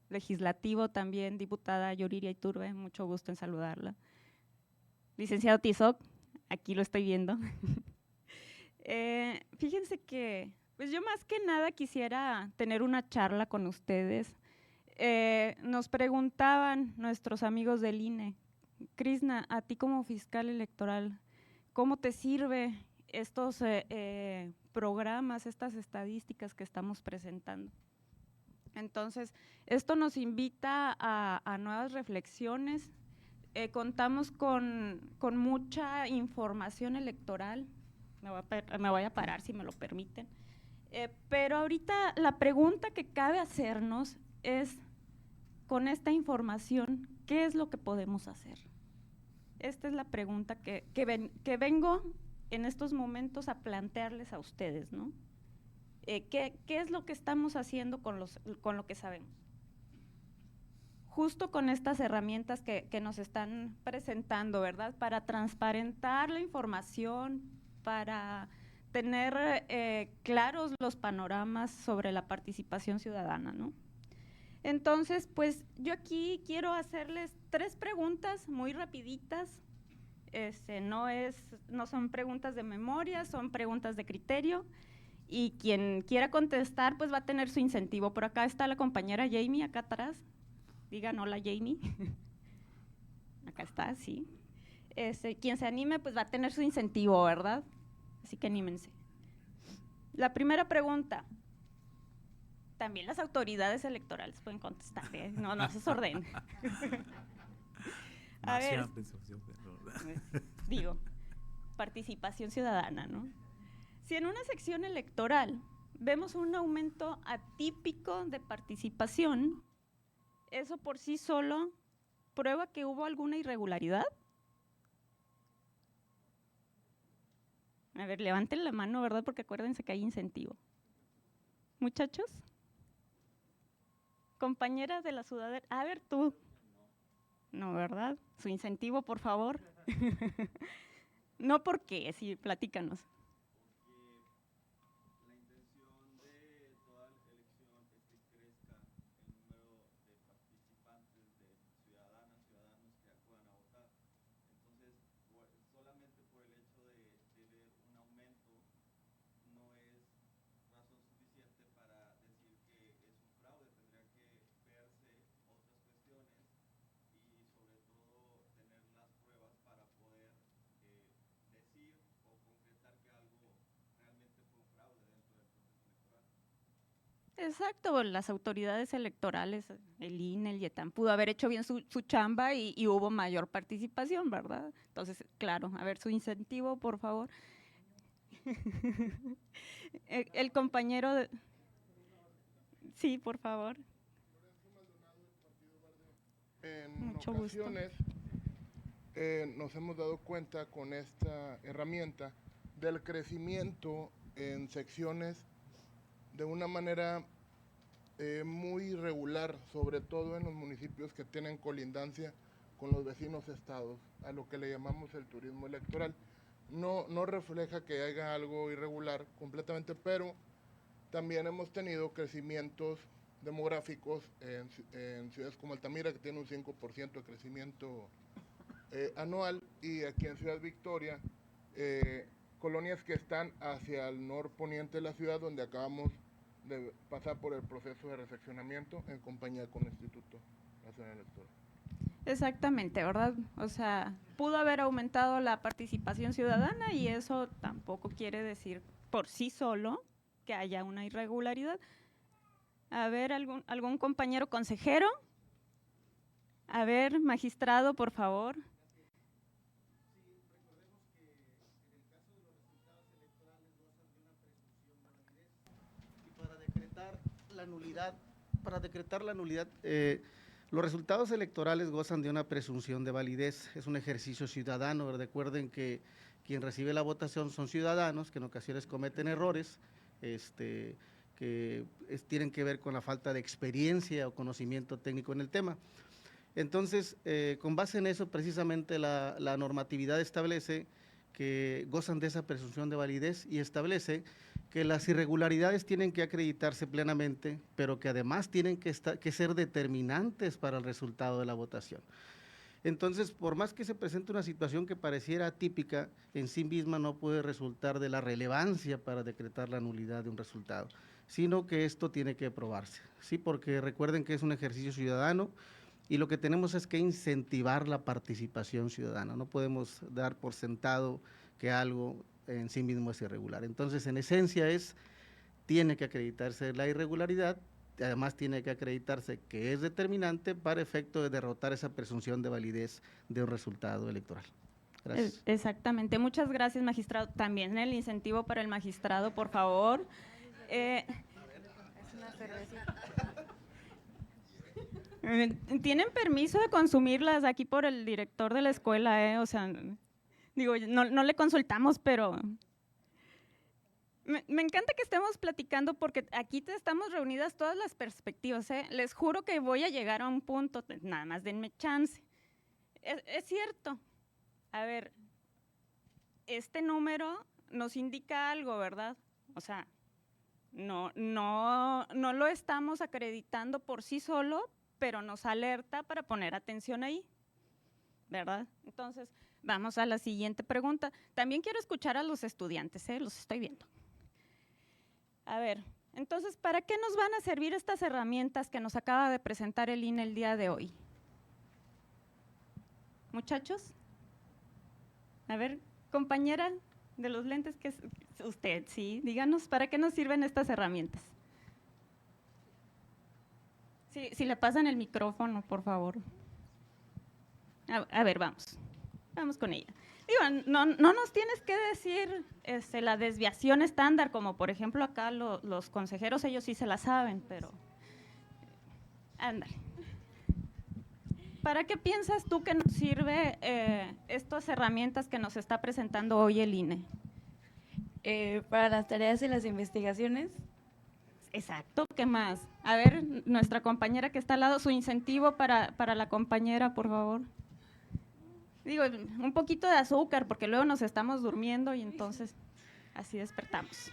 Legislativo también, diputada Yuriria Iturbe, mucho gusto en saludarla. Licenciado Tizoc, aquí lo estoy viendo. Fíjense que Pues yo más que nada quisiera tener una charla con ustedes. Nos preguntaban nuestros amigos del INE, Krishna, a ti como fiscal electoral, ¿cómo te sirve estos programas, estas estadísticas que estamos presentando? Entonces, esto nos invita a nuevas reflexiones. Contamos con mucha información electoral. Me voy a parar, si me lo permiten. Pero ahorita la pregunta que cabe hacernos es, con esta información, ¿qué es lo que podemos hacer? Esta es la pregunta que vengo en estos momentos a plantearles a ustedes, ¿no? ¿Qué es lo que estamos haciendo con lo que sabemos? Justo con estas herramientas que nos están presentando, ¿verdad? Para transparentar la información, para tener claros los panoramas sobre la participación ciudadana, ¿no? Entonces, pues yo aquí quiero hacerles 3 preguntas muy rapiditas. No son preguntas de memoria, son preguntas de criterio. Y quien quiera contestar, pues va a tener su incentivo. Por acá está la compañera Jamie, acá atrás. Digan hola, Jamie. Acá está, sí. Quien se anime, pues va a tener su incentivo, ¿verdad? Así que anímense. La primera pregunta. También las autoridades electorales pueden contestar, ¿eh? No se desordenen. A ver, digo, participación ciudadana, ¿no? Si en una sección electoral vemos un aumento atípico de participación, ¿eso por sí solo prueba que hubo alguna irregularidad? A ver, levanten la mano, ¿verdad? Porque acuérdense que hay incentivo. Muchachos. Compañera de la ciudadela. A ver, tú. No, ¿verdad? Su incentivo, por favor. No, ¿por qué? Sí, platícanos. Exacto, las autoridades electorales, el INE, el IETAM, pudo haber hecho bien su chamba y hubo mayor participación, ¿verdad? Entonces, claro, a ver, su incentivo, por favor. El compañero de... Sí, por favor.
En
Mucho
ocasiones nos hemos dado cuenta con esta herramienta del crecimiento en secciones de una manera muy irregular, sobre todo en los municipios que tienen colindancia con los vecinos estados, a lo que le llamamos el turismo electoral. No refleja que haya algo irregular completamente, pero también hemos tenido crecimientos demográficos en ciudades como Altamira, que tiene un 5% de crecimiento anual, y aquí en Ciudad Victoria, colonias que están hacia el norponiente de la ciudad, donde acabamos de pasar por el proceso de reseccionamiento en compañía con el Instituto Nacional Electoral.
Exactamente, ¿verdad? O sea, pudo haber aumentado la participación ciudadana y eso tampoco quiere decir por sí solo que haya una irregularidad. A ver, algún compañero consejero. A ver, magistrado, por favor.
Para decretar la nulidad, los resultados electorales gozan de una presunción de validez, es un ejercicio ciudadano. Recuerden que quien recibe la votación son ciudadanos que en ocasiones cometen errores, tienen que ver con la falta de experiencia o conocimiento técnico en el tema. Entonces, con base en eso, precisamente la normatividad establece que gozan de esa presunción de validez y establece que las irregularidades tienen que acreditarse plenamente, pero que además tienen que ser determinantes para el resultado de la votación. Entonces, por más que se presente una situación que pareciera atípica, en sí misma no puede resultar de la relevancia para decretar la nulidad de un resultado, sino que esto tiene que probarse, ¿sí? Porque recuerden que es un ejercicio ciudadano y lo que tenemos es que incentivar la participación ciudadana, no podemos dar por sentado que algo en sí mismo es irregular. Entonces, en esencia tiene que acreditarse la irregularidad, además tiene que acreditarse que es determinante para efecto de derrotar esa presunción de validez de un resultado electoral. Gracias.
Exactamente. Muchas gracias, magistrado. También el incentivo para el magistrado, por favor. Es una cervecita. Tienen permiso de consumirlas aquí por el director de la escuela, o sea, digo, no le consultamos, pero… Me encanta que estemos platicando porque aquí estamos reunidas todas las perspectivas, Les juro que voy a llegar a un punto, nada más denme chance. Es cierto. A ver, este número nos indica algo, ¿verdad? O sea, no lo estamos acreditando por sí solo, pero nos alerta para poner atención ahí, ¿verdad? Entonces, vamos a la siguiente pregunta. También quiero escuchar a los estudiantes, los estoy viendo. A ver, entonces, ¿para qué nos van a servir estas herramientas que nos acaba de presentar el INE el día de hoy? Muchachos, a ver, compañera de los lentes, que es usted, sí, díganos, ¿para qué nos sirven estas herramientas? Sí, si le pasan el micrófono, por favor. A ver, vamos con ella. Digo, no nos tienes que decir la desviación estándar, como por ejemplo acá los consejeros, ellos sí se la saben, pero ándale. ¿Para qué piensas tú que nos sirve estas herramientas que nos está presentando hoy el INE?
Para las tareas y las investigaciones.
Exacto, ¿qué más? A ver, nuestra compañera que está al lado, su incentivo para la compañera, por favor. Digo, un poquito de azúcar, porque luego nos estamos durmiendo y entonces así despertamos.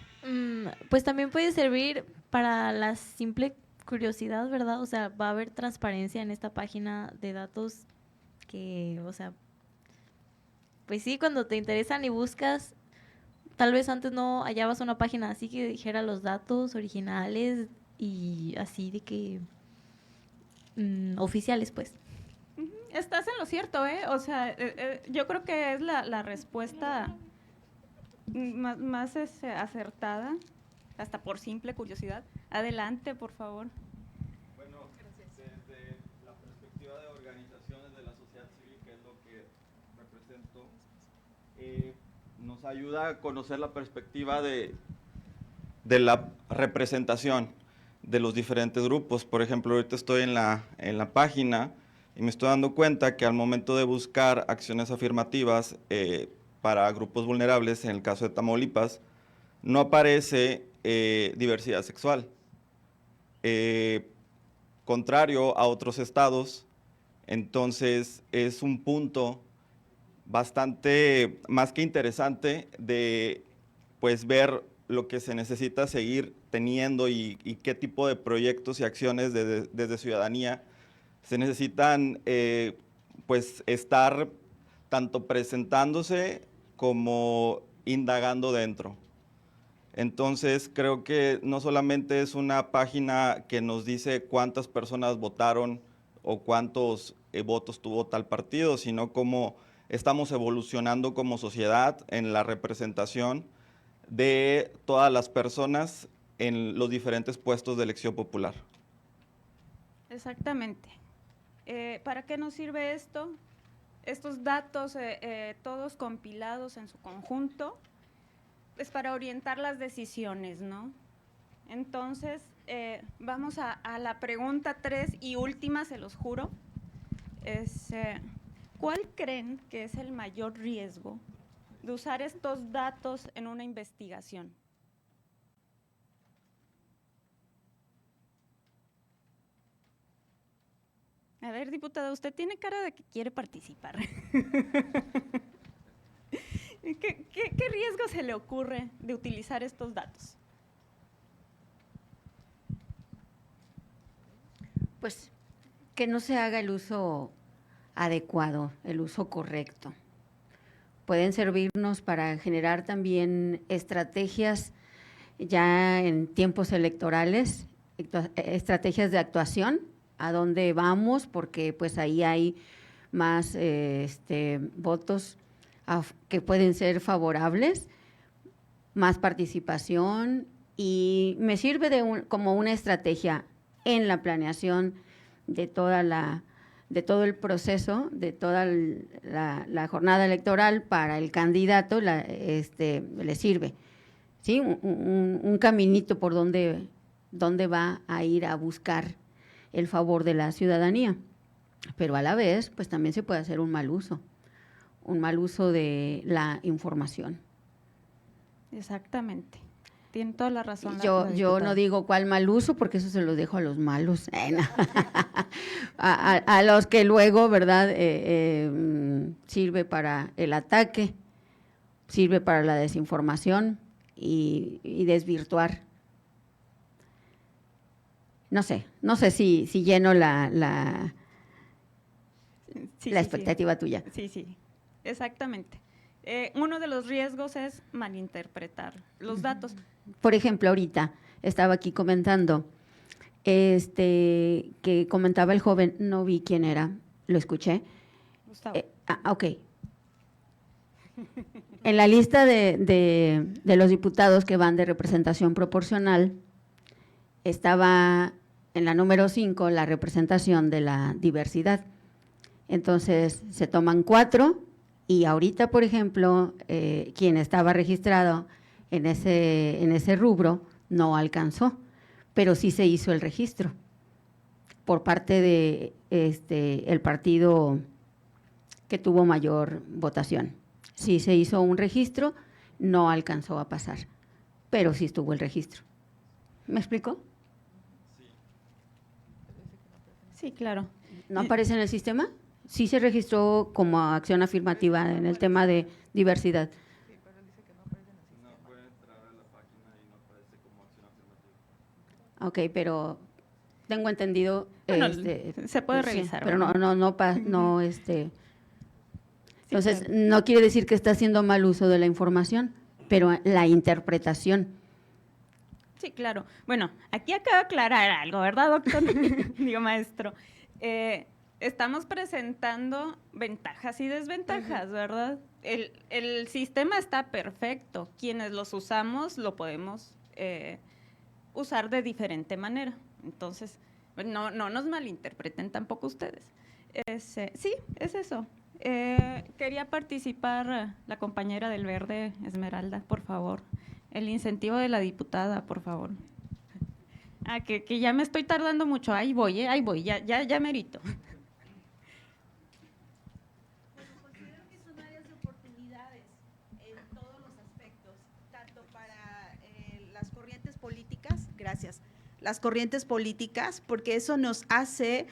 Pues también puede servir para la simple curiosidad, ¿verdad? O sea, va a haber transparencia en esta página de datos que, o sea, pues sí, cuando te interesan y buscas, tal vez antes no hallabas una página así que dijera los datos originales y así de que oficiales, pues.
Estás en lo cierto, O sea, yo creo que es la respuesta más acertada, hasta por simple curiosidad. Adelante, por favor.
Bueno, desde la perspectiva de organizaciones de la sociedad civil, que es lo que represento, nos ayuda a conocer la perspectiva de la representación de los diferentes grupos. Por ejemplo, ahorita estoy en la página y me estoy dando cuenta que al momento de buscar acciones afirmativas para grupos vulnerables, en el caso de Tamaulipas, no aparece diversidad sexual. Contrario a otros estados, entonces es un punto bastante más que interesante de pues ver lo que se necesita seguir teniendo y qué tipo de proyectos y acciones desde ciudadanía se necesitan pues estar tanto presentándose como indagando dentro. Entonces creo que no solamente es una página que nos dice cuántas personas votaron o cuántos votos tuvo tal partido, sino cómo estamos evolucionando como sociedad en la representación de todas las personas en los diferentes puestos de elección popular.
Exactamente. ¿Para qué nos sirve esto? Estos datos, todos compilados en su conjunto, es para orientar las decisiones, ¿no? Entonces, vamos a la pregunta 3 y última, se los juro. ¿Cuál creen que es el mayor riesgo de usar estos datos en una investigación? A ver, diputada, usted tiene cara de que quiere participar. ¿Qué riesgo se le ocurre de utilizar estos datos?
Pues que no se haga el uso adecuado, el uso correcto. Pueden servirnos para generar también estrategias ya en tiempos electorales, estrategias de actuación, a dónde vamos, porque pues ahí hay más votos que pueden ser favorables, más participación, y me sirve como una estrategia en la planeación de todo el proceso, de toda la jornada electoral para el candidato, le sirve, ¿sí? Un caminito por donde va a ir a buscar el favor de la ciudadanía, pero a la vez, pues también se puede hacer un mal uso de la información.
Exactamente. Tiene toda la razón.
Yo no digo cuál mal uso, porque eso se lo dejo a los malos, a los que luego, ¿verdad?, sirve para el ataque, sirve para la desinformación y desvirtuar. No sé si lleno la expectativa tuya.
Sí, exactamente. Uno de los riesgos es malinterpretar los datos.
Por ejemplo, ahorita estaba aquí comentando, que comentaba el joven, no vi quién era, lo escuché.
Gustavo.
Ok. En la lista de los diputados que van de representación proporcional, estaba en la número 5 la representación de la diversidad. Entonces, se toman 4 y ahorita, por ejemplo, quien estaba registrado en ese rubro no alcanzó, pero sí se hizo el registro por parte de el partido que tuvo mayor votación. Sí se hizo un registro, no alcanzó a pasar, pero sí estuvo el registro. ¿Me explico?
Sí, claro.
¿No aparece en el sistema? Sí se registró como acción afirmativa en el tema de diversidad. Ok, pero tengo entendido…
Bueno, se puede revisar.
Pero no. Entonces, no quiere decir que está haciendo mal uso de la información, pero la interpretación.
Sí, claro. Bueno, aquí acaba de aclarar algo, ¿verdad, doctor? Digo, maestro. Estamos presentando ventajas y desventajas, ¿verdad? El sistema está perfecto. Quienes los usamos lo podemos usar de diferente manera. Entonces, no nos malinterpreten tampoco ustedes. Sí, es eso. Quería participar la compañera del Verde, Esmeralda, por favor. El incentivo de la diputada, por favor. Que ya me estoy tardando mucho. Ahí voy, ya merito.
Bueno, considero que son áreas de oportunidades en todos los aspectos, tanto para las corrientes políticas, las corrientes políticas, porque eso nos hace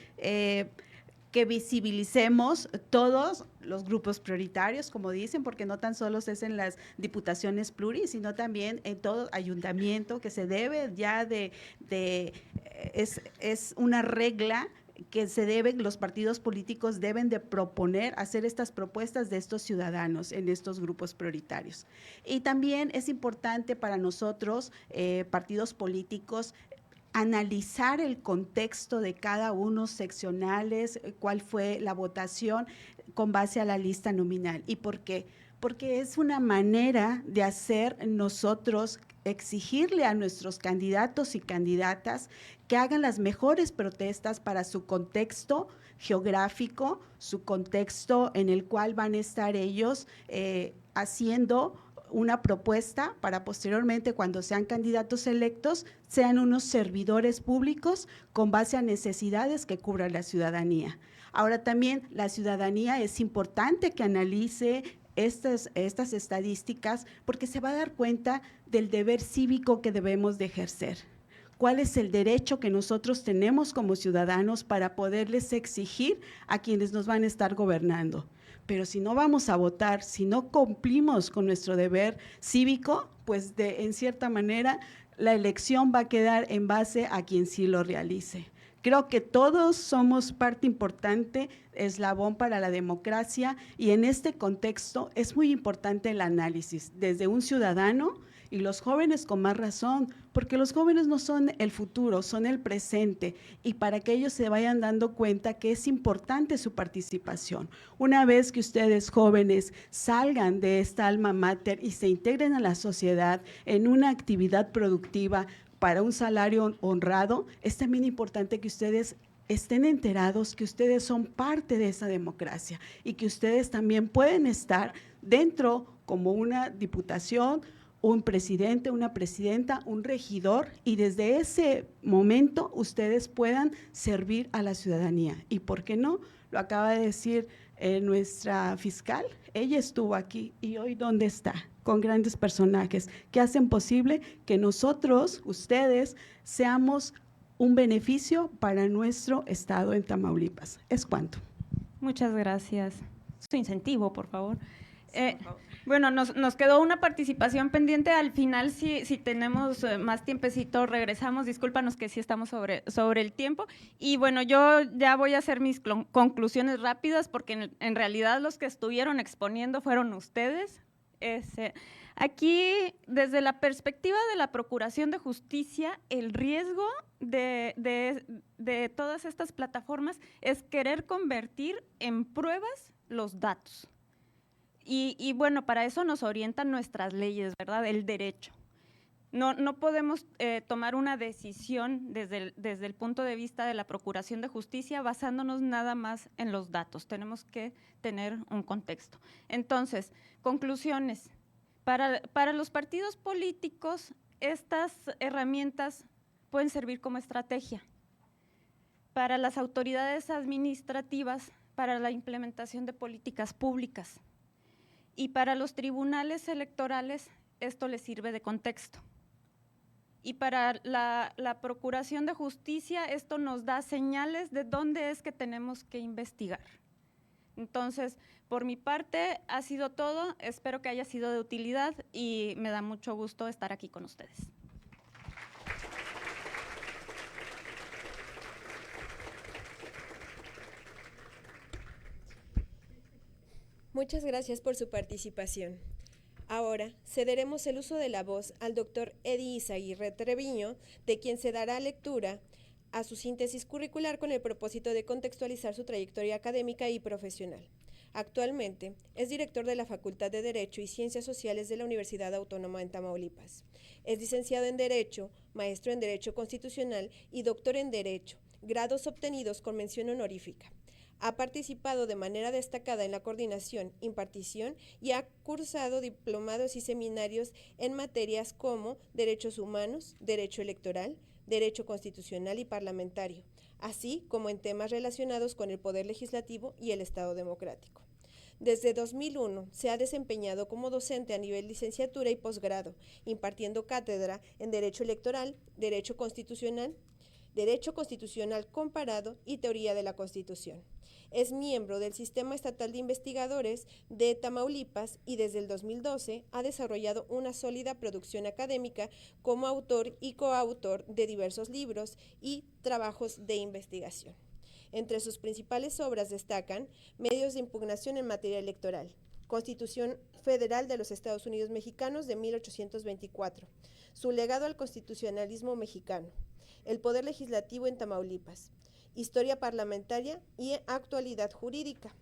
que visibilicemos todos los grupos prioritarios, como dicen, porque no tan solo es en las diputaciones pluris, sino también en todo ayuntamiento, que se debe ya es una regla que los partidos políticos deben de proponer, hacer estas propuestas de estos ciudadanos en estos grupos prioritarios. Y también es importante para nosotros, partidos políticos, analizar el contexto de cada uno, seccionales, cuál fue la votación con base a la lista nominal. ¿Y por qué? Porque es una manera de hacer nosotros, exigirle a nuestros candidatos y candidatas que hagan las mejores protestas para su contexto geográfico, su contexto en el cual van a estar ellos haciendo una propuesta para posteriormente, cuando sean candidatos electos, sean unos servidores públicos con base a necesidades que cubra la ciudadanía. Ahora también la ciudadanía es importante que analice estas estadísticas, porque se va a dar cuenta del deber cívico que debemos de ejercer. ¿Cuál es el derecho que nosotros tenemos como ciudadanos para poderles exigir a quienes nos van a estar gobernando? Pero si no vamos a votar, si no cumplimos con nuestro deber cívico, pues en cierta manera la elección va a quedar en base a quien sí lo realice. Creo que todos somos parte importante, eslabón para la democracia, y en este contexto es muy importante el análisis desde un ciudadano, y los jóvenes con más razón, porque los jóvenes no son el futuro, son el presente, y para que ellos se vayan dando cuenta que es importante su participación. Una vez que ustedes jóvenes salgan de esta alma mater y se integren a la sociedad en una actividad productiva para un salario honrado, es también importante que ustedes estén enterados que ustedes son parte de esa democracia y que ustedes también pueden estar dentro como una diputación, un presidente, una presidenta, un regidor, y desde ese momento ustedes puedan servir a la ciudadanía. ¿Y por qué no? Lo acaba de decir nuestra fiscal, ella estuvo aquí y hoy ¿dónde está? Con grandes personajes que hacen posible que nosotros, ustedes, seamos un beneficio para nuestro estado en Tamaulipas. ¿Es cuánto?
Muchas gracias. Su incentivo, por favor. Bueno, nos quedó una participación pendiente. Al final, si tenemos más tiempecito, regresamos. Discúlpanos que sí estamos sobre el tiempo. Y bueno, yo ya voy a hacer mis conclusiones rápidas, porque en realidad los que estuvieron exponiendo fueron ustedes. Aquí, desde la perspectiva de la Procuración de Justicia, el riesgo de todas estas plataformas es querer convertir en pruebas los datos. Y bueno, para eso nos orientan nuestras leyes, ¿verdad? El derecho. No podemos tomar una decisión desde el punto de vista de la Procuración de Justicia basándonos nada más en los datos. Tenemos que tener un contexto. Entonces, conclusiones. Para los partidos políticos, estas herramientas pueden servir como estrategia. Para las autoridades administrativas, para la implementación de políticas públicas. Y para los tribunales electorales, esto les sirve de contexto. Y para la Procuración de Justicia, esto nos da señales de dónde es que tenemos que investigar. Entonces, por mi parte, ha sido todo. Espero que haya sido de utilidad y me da mucho gusto estar aquí con ustedes.
Muchas gracias por su participación. Ahora cederemos el uso de la voz al doctor Eddie Izaguirre Treviño, de quien se dará lectura a su síntesis curricular con el propósito de contextualizar su trayectoria académica y profesional. Actualmente es director de la Facultad de Derecho y Ciencias Sociales de la Universidad Autónoma de Tamaulipas. Es licenciado en Derecho, maestro en Derecho Constitucional y doctor en Derecho, grados obtenidos con mención honorífica. Ha participado de manera destacada en la coordinación, impartición y ha cursado diplomados y seminarios en materias como Derechos Humanos, Derecho Electoral, Derecho Constitucional y Parlamentario, así como en temas relacionados con el Poder Legislativo y el Estado Democrático. Desde 2001 se ha desempeñado como docente a nivel licenciatura y posgrado, impartiendo cátedra en Derecho Electoral, Derecho Constitucional comparado y Teoría de la Constitución. Es miembro del Sistema Estatal de Investigadores de Tamaulipas y desde el 2012 ha desarrollado una sólida producción académica como autor y coautor de diversos libros y trabajos de investigación. Entre sus principales obras destacan Medios de impugnación en materia electoral, Constitución Federal de los Estados Unidos Mexicanos de 1824, Su legado al constitucionalismo mexicano, El Poder Legislativo en Tamaulipas, Historia parlamentaria y actualidad jurídica,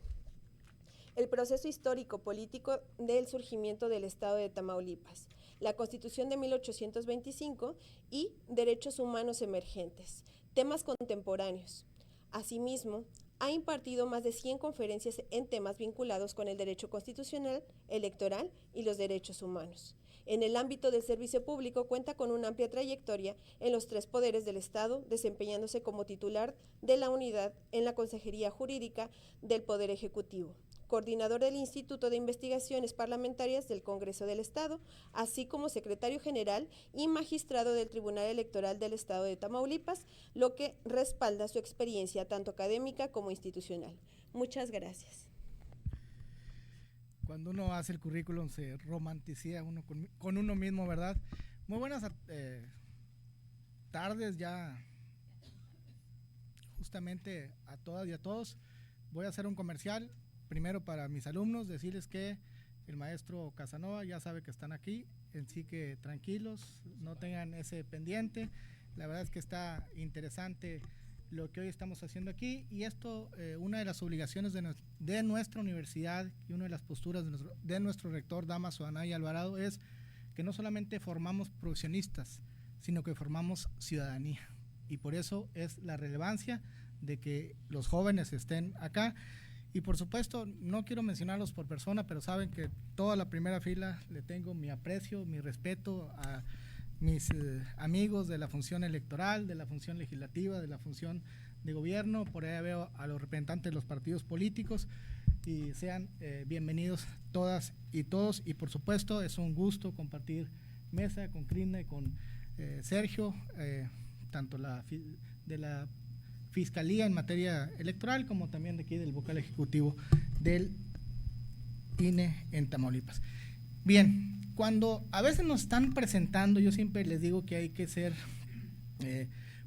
el proceso histórico-político del surgimiento del Estado de Tamaulipas, la Constitución de 1825 y Derechos Humanos Emergentes, temas contemporáneos. Asimismo, ha impartido más de 100 conferencias en temas vinculados con el derecho constitucional, electoral y los derechos humanos. En el ámbito del servicio público cuenta con una amplia trayectoria en los 3 poderes del Estado, desempeñándose como titular de la unidad en la Consejería Jurídica del Poder Ejecutivo, coordinador del Instituto de Investigaciones Parlamentarias del Congreso del Estado, así como secretario general y magistrado del Tribunal Electoral del Estado de Tamaulipas, lo que respalda su experiencia tanto académica como institucional. Muchas gracias.
Cuando uno hace el currículum se romanticía uno con uno mismo, ¿verdad? Muy buenas tardes, ya justamente a todas y a todos. Voy a hacer un comercial, primero para mis alumnos, decirles que el maestro Casanova ya sabe que están aquí, en sí que tranquilos, no tengan ese pendiente. La verdad es que está interesante lo que hoy estamos haciendo aquí, y esto, una de las obligaciones de nuestra universidad y una de las posturas de nuestro rector, Dámaso Anaya Alvarado, es que no solamente formamos profesionistas, sino que formamos ciudadanía, y por eso es la relevancia de que los jóvenes estén acá. Y por supuesto, no quiero mencionarlos por persona, pero saben que toda la primera fila le tengo mi aprecio, mi respeto a mis amigos de la función electoral, de la función legislativa, de la función de gobierno. Por ahí veo a los representantes de los partidos políticos, y sean bienvenidos todas y todos. Y por supuesto, es un gusto compartir mesa con Krishna y con Sergio, tanto de la Fiscalía en materia electoral, como también de aquí del vocal ejecutivo del INE en Tamaulipas. Bien, cuando a veces nos están presentando, yo siempre les digo que hay que ser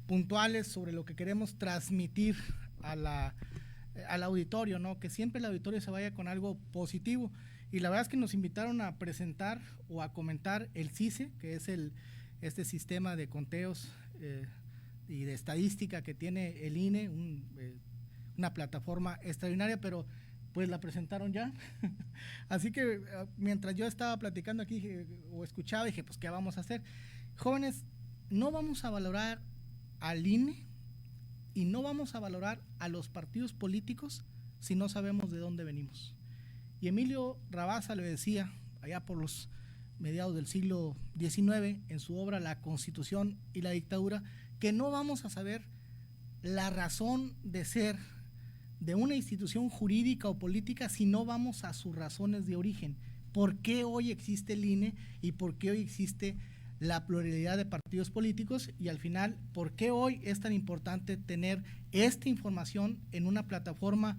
puntuales sobre lo que queremos transmitir al auditorio, ¿no? Que siempre el auditorio se vaya con algo positivo. Y la verdad es que nos invitaron a presentar o a comentar el CICE, que es este sistema de conteos y de estadística que tiene el INE, una plataforma extraordinaria, pero pues la presentaron ya. Así que mientras yo estaba platicando aquí o escuchaba, dije, pues ¿qué vamos a hacer? Jóvenes, no vamos a valorar al INE y no vamos a valorar a los partidos políticos si no sabemos de dónde venimos. Y Emilio Rabasa lo decía allá por los mediados del siglo XIX en su obra La Constitución y la Dictadura, que no vamos a saber la razón de ser de una institución jurídica o política si no vamos a sus razones de origen. ¿Por qué hoy existe el INE y por qué hoy existe la pluralidad de partidos políticos? Y al final, ¿por qué hoy es tan importante tener esta información en una plataforma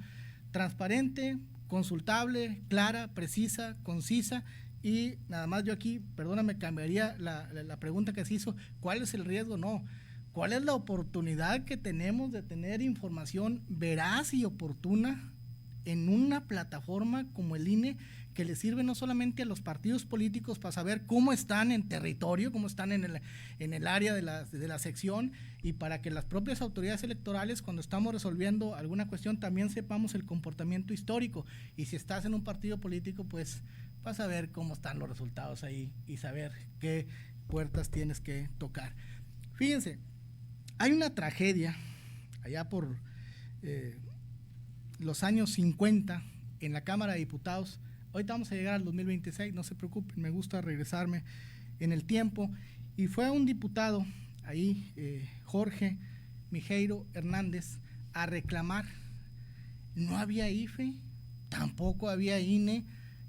transparente, consultable, clara, precisa, concisa? Y nada más yo aquí, perdóname, cambiaría la pregunta que se hizo, ¿cuál es el riesgo? No. ¿Cuál es la oportunidad que tenemos de tener información veraz y oportuna en una plataforma como el INE, que le sirve no solamente a los partidos políticos para saber cómo están en territorio, cómo están en el área de la sección, y para que las propias autoridades electorales, cuando estamos resolviendo alguna cuestión, también sepamos el comportamiento histórico? Y si estás en un partido político, pues vas a ver cómo están los resultados ahí y saber qué puertas tienes que tocar. Fíjense, hay una tragedia allá por los años 50 en la Cámara de Diputados. Ahorita vamos a llegar al 2026, no se preocupen, me gusta regresarme en el tiempo. Y fue un diputado ahí, Jorge Mijeiro Hernández, a reclamar. No había IFE, tampoco había INE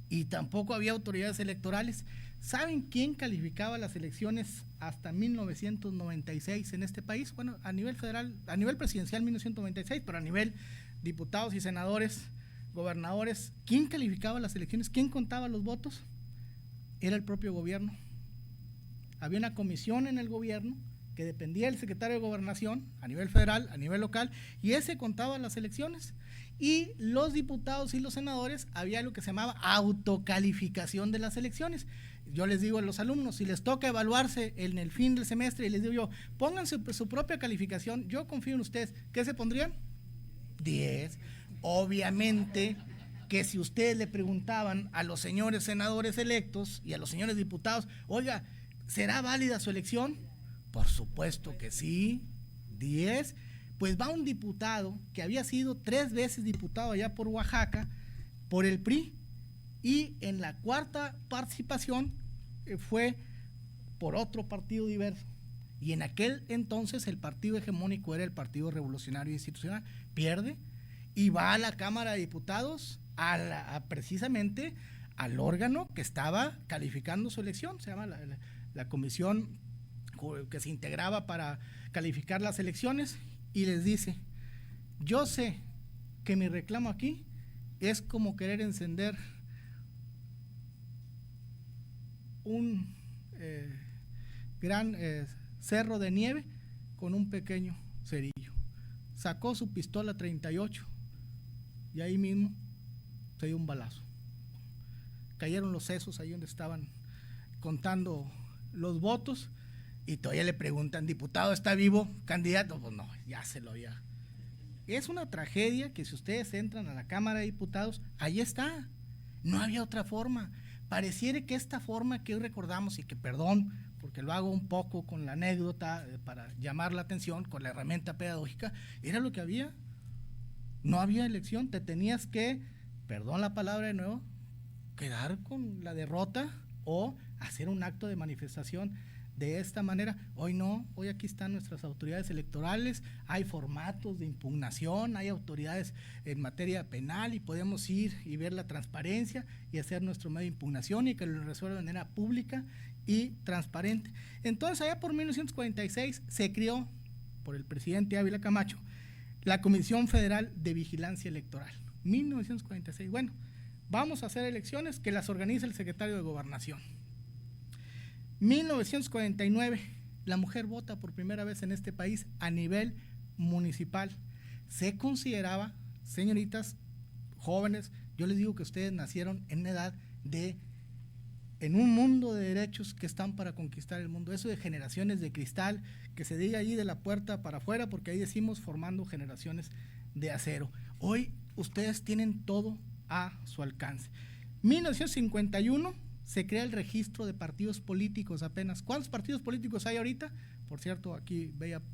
y tampoco había autoridades electorales. ¿Saben quién calificaba las elecciones hasta 1996 en este país? Bueno, a nivel federal, a nivel presidencial 1996, pero a nivel diputados y senadores, gobernadores, ¿quién calificaba las elecciones? ¿Quién contaba los votos? Era el propio gobierno. Había una comisión en el gobierno que dependía del secretario de Gobernación a nivel federal, a nivel local, y ese contaba las elecciones. Y los diputados y los senadores, había lo que se llamaba autocalificación de las elecciones. Yo les digo a los alumnos, si les toca evaluarse en el fin del semestre, y les digo yo, pónganse su propia calificación, yo confío en ustedes, ¿qué se pondrían? 10. Obviamente que si ustedes le preguntaban a los señores senadores electos y a los señores diputados, oiga, ¿será válida su elección? Por supuesto que sí, 10. Pues va un diputado que había sido 3 veces diputado allá por Oaxaca, por el PRI, y en la cuarta participación fue por otro partido diverso. Y en aquel entonces el partido hegemónico era el Partido Revolucionario Institucional. Pierde y va a la Cámara de Diputados precisamente al órgano que estaba calificando su elección. Se llama la comisión que se integraba para calificar las elecciones, y les dice, yo sé que mi reclamo aquí es como querer encender un gran cerro de nieve con un pequeño cerillo. sacó su pistola 38 y ahí mismo se dio un balazo. Cayeron los sesos ahí donde estaban contando los votos y todavía le preguntan, diputado, ¿está vivo? Candidato, pues no, ya se lo había. Es una tragedia que si ustedes entran a la Cámara de Diputados, ahí está. No había otra forma. Pareciera que esta forma que hoy recordamos, y que perdón, porque lo hago un poco con la anécdota para llamar la atención, con la herramienta pedagógica, era lo que había. No había elección, te tenías que, perdón la palabra de nuevo, quedar con la derrota o hacer un acto de manifestación de esta manera. Hoy no, hoy aquí están nuestras autoridades electorales, hay formatos de impugnación, hay autoridades en materia penal y podemos ir y ver la transparencia y hacer nuestro medio de impugnación y que lo resuelva de manera pública y transparente. Entonces, allá por 1946 se creó por el presidente Ávila Camacho la Comisión Federal de Vigilancia Electoral. 1946. Bueno, vamos a hacer elecciones que las organiza el secretario de Gobernación. 1949, la mujer vota por primera vez en este país a nivel municipal. Se consideraba, señoritas jóvenes, yo les digo que ustedes nacieron en edad en un mundo de derechos que están para conquistar el mundo. Eso de generaciones de cristal, que se diga ahí de la puerta para afuera, porque ahí decimos formando generaciones de acero. Hoy ustedes tienen todo a su alcance. 1951 se crea el registro de partidos políticos apenas. ¿Cuántos partidos políticos hay ahorita? Por cierto, aquí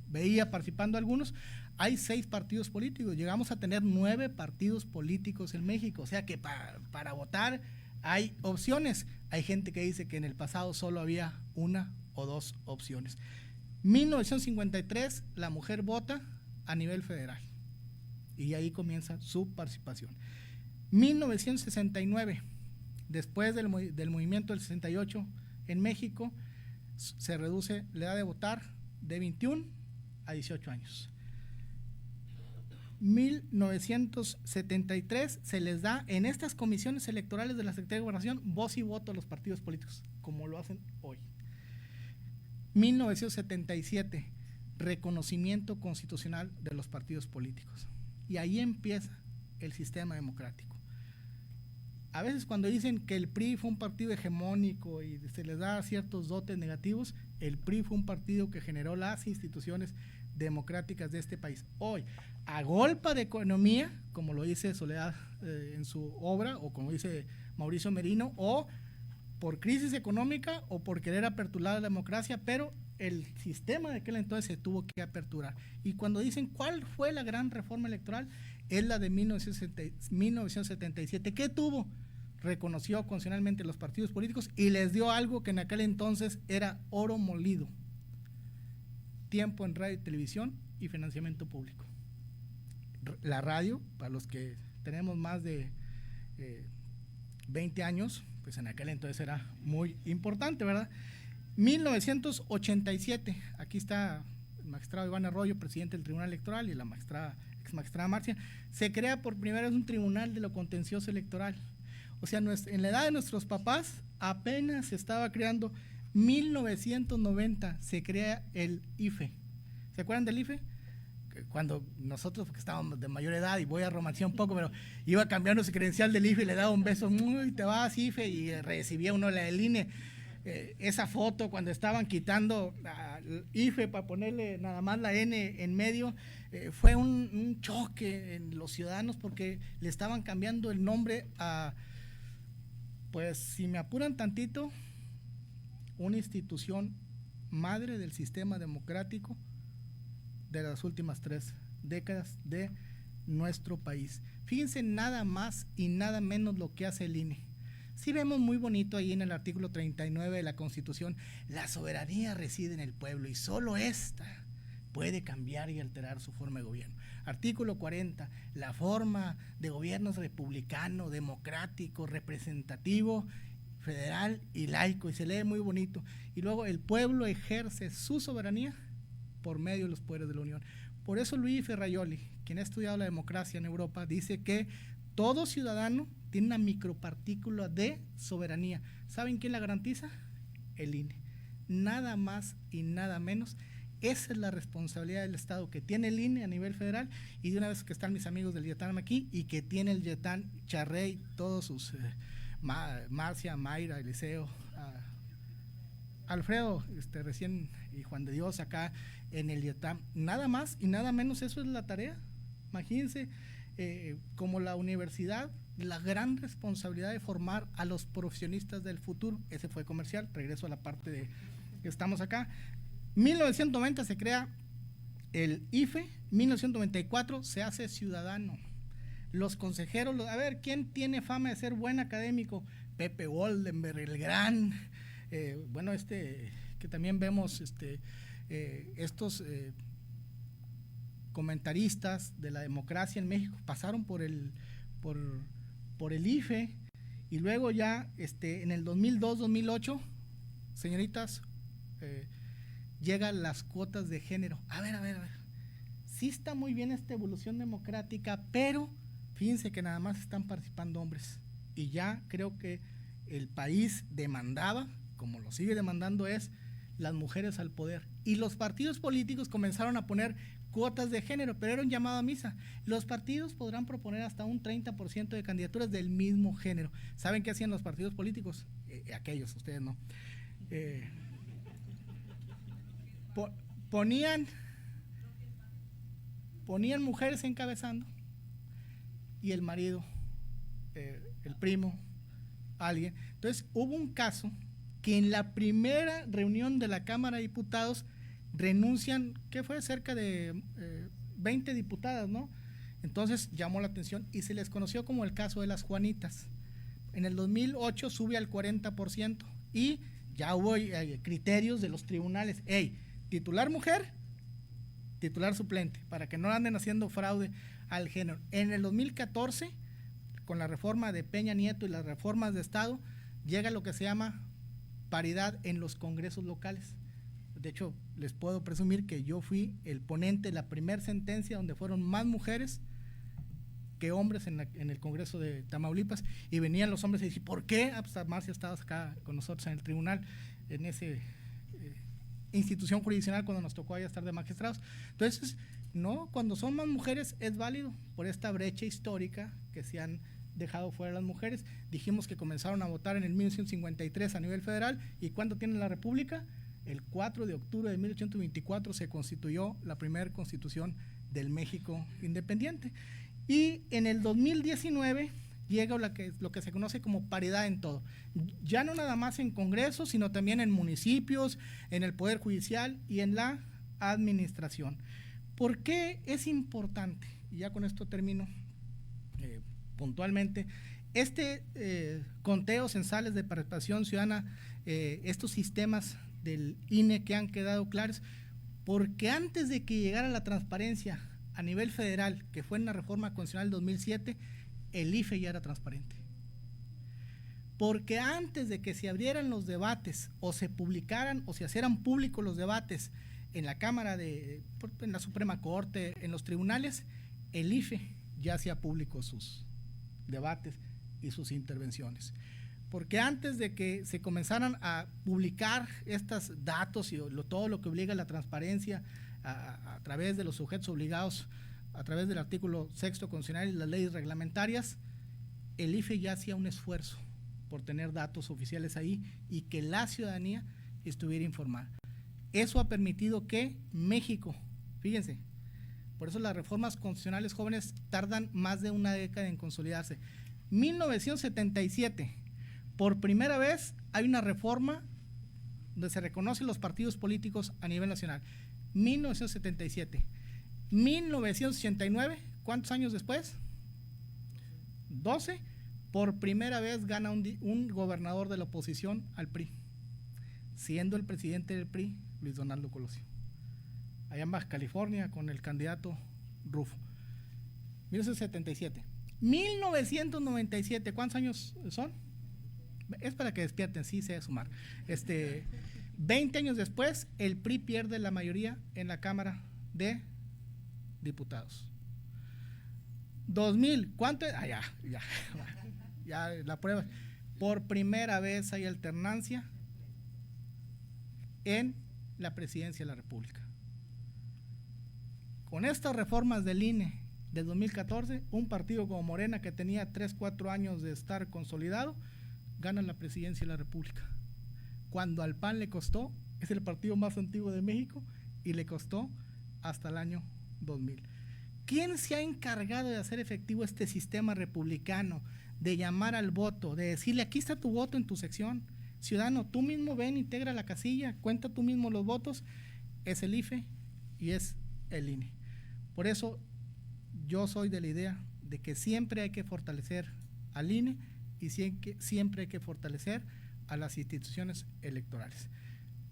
veía participando algunos. Hay 6 partidos políticos. Llegamos a tener 9 partidos políticos en México. O sea que para votar hay opciones. Hay gente que dice que en el pasado solo había 1 o 2 opciones. 1953, la mujer vota a nivel federal. Y ahí comienza su participación. 1969, después del movimiento del 68 en México, se reduce la edad de votar de 21 a 18 años. 1973 se les da en estas comisiones electorales de la Secretaría de Gobernación voz y voto a los partidos políticos, como lo hacen hoy. 1977, reconocimiento constitucional de los partidos políticos. Y ahí empieza el sistema democrático. A veces cuando dicen que el PRI fue un partido hegemónico y se les da ciertos dotes negativos, el PRI fue un partido que generó las instituciones democráticas de este país. Hoy, a golpe de economía, como lo dice Soledad en su obra, o como dice Mauricio Merino, o por crisis económica o por querer aperturar la democracia, pero el sistema de aquel entonces se tuvo que aperturar. Y cuando dicen cuál fue la gran reforma electoral, es la de 1977. ¿Qué tuvo? Reconoció constitucionalmente los partidos políticos y les dio algo que en aquel entonces era oro molido: tiempo en radio y televisión y financiamiento público. La radio, para los que tenemos más de 20 años, pues en aquel entonces era muy importante, ¿verdad? 1987, aquí está el magistrado Iván Arroyo, presidente del Tribunal Electoral, y la ex magistrada Marcia. Se crea por primera vez un tribunal de lo contencioso electoral. O sea, en la edad de nuestros papás apenas se estaba creando. 1990 se crea el IFE. ¿Se acuerdan del IFE? Cuando nosotros, porque estábamos de mayor edad, y voy a romancear un poco, pero iba cambiando su credencial del IFE y le daba un beso, muy te vas IFE, y recibía uno la del INE. Esa foto cuando estaban quitando IFE para ponerle nada más la N en medio, fue un choque en los ciudadanos porque le estaban cambiando el nombre a, pues si me apuran tantito, una institución madre del sistema democrático de las últimas 3 décadas de nuestro país. Fíjense nada más y nada menos lo que hace el INE. Sí vemos muy bonito ahí en el artículo 39 de la Constitución: la soberanía reside en el pueblo y solo ésta puede cambiar y alterar su forma de gobierno. Artículo 40, la forma de gobierno es republicano, democrático, representativo, federal y laico, y se lee muy bonito. Y luego el pueblo ejerce su soberanía por medio de los poderes de la Unión. Por eso Luigi Ferraioli, quien ha estudiado la democracia en Europa, dice que todo ciudadano tiene una micropartícula de soberanía. ¿Saben quién la garantiza? El INE. Nada más y nada menos. Esa es la responsabilidad del Estado, que tiene el INE a nivel federal, y de una vez que están mis amigos del YETAN aquí, y que tiene el YETAN Charrey, todos sus, Marcia, Mayra, Eliseo, Alfredo, recién, y Juan de Dios acá en el YETAN. Nada más y nada menos, eso es la tarea. Imagínense, como la universidad, la gran responsabilidad de formar a los profesionistas del futuro. Ese fue comercial, regreso a la parte de que estamos acá. 1990 se crea el IFE, 1994 se hace ciudadano. Los consejeros, a ver, ¿quién tiene fama de ser buen académico? Pepe Goldenberg, el gran, bueno, que también vemos estos comentaristas de la democracia en México pasaron por el IFE, y luego ya en el 2002-2008, señoritas, llegan las cuotas de género. A ver, sí está muy bien esta evolución democrática, pero fíjense que nada más están participando hombres, y ya creo que el país demandaba, como lo sigue demandando, es las mujeres al poder, y los partidos políticos comenzaron a poner cuotas de género, pero era un llamado a misa. Los partidos podrán proponer hasta un 30% de candidaturas del mismo género. ¿Saben qué hacían los partidos políticos? Aquellos, ustedes no. Ponían mujeres encabezando, y el marido, el primo, alguien. Entonces hubo un caso que en la primera reunión de la Cámara de Diputados renuncian, ¿qué fue? Cerca de 20 diputadas, ¿no? Entonces llamó la atención y se les conoció como el caso de las Juanitas. En el 2008 sube al 40%, y ya hubo criterios de los tribunales. Titular mujer, titular suplente, para que no anden haciendo fraude al género. En el 2014, con la reforma de Peña Nieto y las reformas de Estado, llega lo que se llama paridad en los congresos locales. De hecho, les puedo presumir que yo fui el ponente de la primera sentencia donde fueron más mujeres que hombres en el Congreso de Tamaulipas, y venían los hombres y decían, ¿por qué? Pues Marcia, estabas acá con nosotros en el tribunal, en ese institución jurisdiccional, cuando nos tocó allá estar de magistrados. Entonces, no, cuando son más mujeres es válido, por esta brecha histórica que se han dejado fuera las mujeres. Dijimos que comenzaron a votar en el 1953 a nivel federal, y ¿cuándo tiene la República? El 4 de octubre de 1824 se constituyó la primera constitución del México independiente, y en el 2019 llega lo que se conoce como paridad en todo, ya no nada más en congresos, sino también en municipios, en el Poder Judicial y en la administración. ¿Por qué es importante? Y ya con esto termino puntualmente. Conteos censales de participación ciudadana, estos sistemas del INE que han quedado claros, porque antes de que llegara la transparencia a nivel federal, que fue en la reforma constitucional del 2007, el IFE ya era transparente. Porque antes de que se abrieran los debates, o se publicaran, o se hicieran públicos los debates en la Cámara, en la Suprema Corte, en los tribunales, el IFE ya hacía públicos sus debates y sus intervenciones. Porque antes de que se comenzaran a publicar estos datos y todo lo que obliga a la transparencia a través de los sujetos obligados, a través del artículo 6º constitucional y las leyes reglamentarias, el IFE ya hacía un esfuerzo por tener datos oficiales ahí y que la ciudadanía estuviera informada. Eso ha permitido que México, fíjense, por eso las reformas constitucionales jóvenes tardan más de una década en consolidarse. 1977, por primera vez hay una reforma donde se reconocen los partidos políticos a nivel nacional. 1977. 1989, ¿cuántos años después? 12. Por primera vez gana un gobernador de la oposición al PRI, siendo el presidente del PRI Luis Donaldo Colosio, allá en Baja California, con el candidato Rufo. 1977. 1997, ¿cuántos años son? Es para que despierten, sí sé sumar. 20 años después, el PRI pierde la mayoría en la Cámara de Diputados. 2000, ¿cuánto? Ya la prueba. Por primera vez hay alternancia en la presidencia de la República. con estas reformas del INE del 2014, un partido como Morena, que tenía 3, 4 años de estar consolidado, gana la presidencia de la República. Cuando al PAN le costó, es el partido más antiguo de México, y le costó hasta el año 2000. ¿Quién se ha encargado de hacer efectivo este sistema republicano, de llamar al voto, de decirle, aquí está tu voto en tu sección, ciudadano, tú mismo ven, integra la casilla, cuenta tú mismo los votos? Es el IFE y es el INE. Por eso yo soy de la idea de que siempre hay que fortalecer al INE y siempre hay que fortalecer a las instituciones electorales.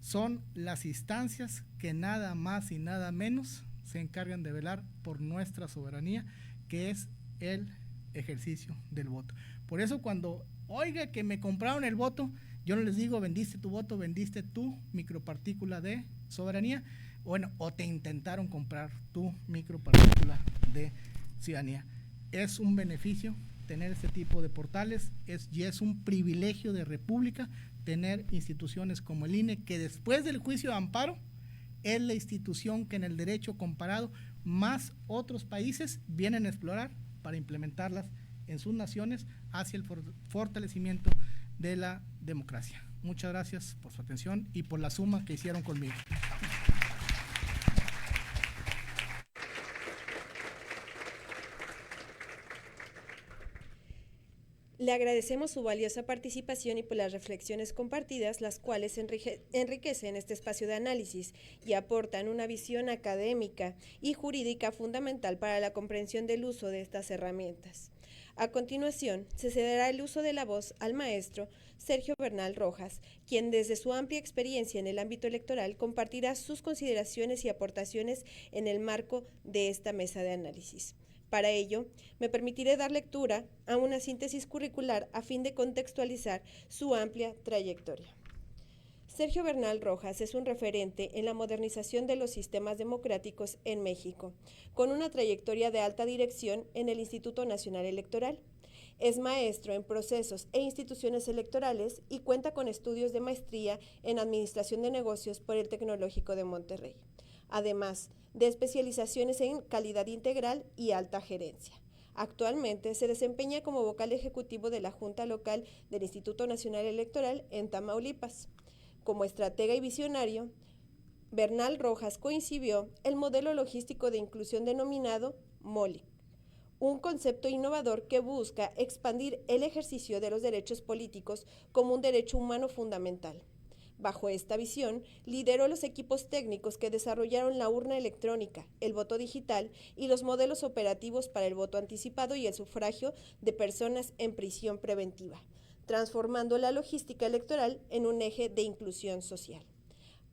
Son las instancias que nada más y nada menos se encargan de velar por nuestra soberanía, que es el ejercicio del voto. Por eso cuando oiga que me compraron el voto, yo no les digo vendiste tu voto, vendiste tu micropartícula de soberanía, bueno, o te intentaron comprar tu micropartícula de ciudadanía. Es un beneficio tener este tipo de portales, y es un privilegio de república tener instituciones como el INE, que después del juicio de amparo es la institución que en el derecho comparado más otros países vienen a explorar para implementarlas en sus naciones hacia el fortalecimiento de la democracia. Muchas gracias por su atención y por la suma que hicieron conmigo.
Le agradecemos su valiosa participación y por las reflexiones compartidas, las cuales enriquecen este espacio de análisis y aportan una visión académica y jurídica fundamental para la comprensión del uso de estas herramientas. A continuación, se cederá el uso de la voz al maestro Sergio Bernal Rojas, quien desde su amplia experiencia en el ámbito electoral compartirá sus consideraciones y aportaciones en el marco de esta mesa de análisis. Para ello, me permitiré dar lectura a una síntesis curricular a fin de contextualizar su amplia trayectoria. Sergio Bernal Rojas es un referente en la modernización de los sistemas democráticos en México, con una trayectoria de alta dirección en el Instituto Nacional Electoral. Es maestro en procesos e instituciones electorales y cuenta con estudios de maestría en Administración de Negocios por el Tecnológico de Monterrey, además de especializaciones en calidad integral y alta gerencia. Actualmente se desempeña como vocal ejecutivo de la Junta Local del Instituto Nacional Electoral en Tamaulipas. Como estratega y visionario, Bernal Rojas concibió el modelo logístico de inclusión denominado MOLIC, un concepto innovador que busca expandir el ejercicio de los derechos políticos como un derecho humano fundamental. Bajo esta visión, lideró los equipos técnicos que desarrollaron la urna electrónica, el voto digital y los modelos operativos para el voto anticipado y el sufragio de personas en prisión preventiva, transformando la logística electoral en un eje de inclusión social.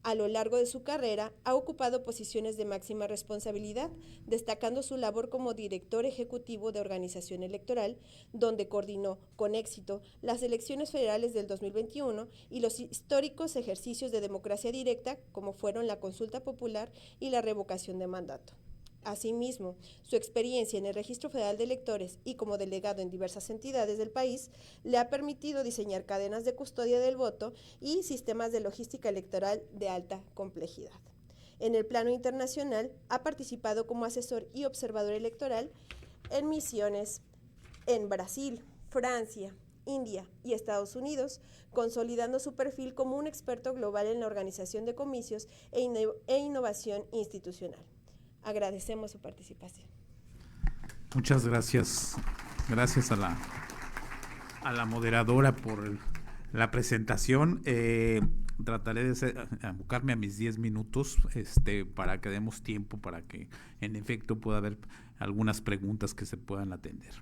A lo largo de su carrera, ha ocupado posiciones de máxima responsabilidad, destacando su labor como director ejecutivo de organización electoral, donde coordinó con éxito las elecciones federales del 2021 y los históricos ejercicios de democracia directa, como fueron la consulta popular y la revocación de mandato. Asimismo, su experiencia en el Registro Federal de Electores y como delegado en diversas entidades del país le ha permitido diseñar cadenas de custodia del voto y sistemas de logística electoral de alta complejidad. En el plano internacional, ha participado como asesor y observador electoral en misiones en Brasil, Francia, India y Estados Unidos, consolidando su perfil como un experto global en la organización de comicios e innovación institucional. Agradecemos su participación.
Muchas gracias. Gracias a la moderadora por la presentación. Trataré de abocarme a mis 10 minutos para que demos tiempo para que en efecto pueda haber algunas preguntas que se puedan atender.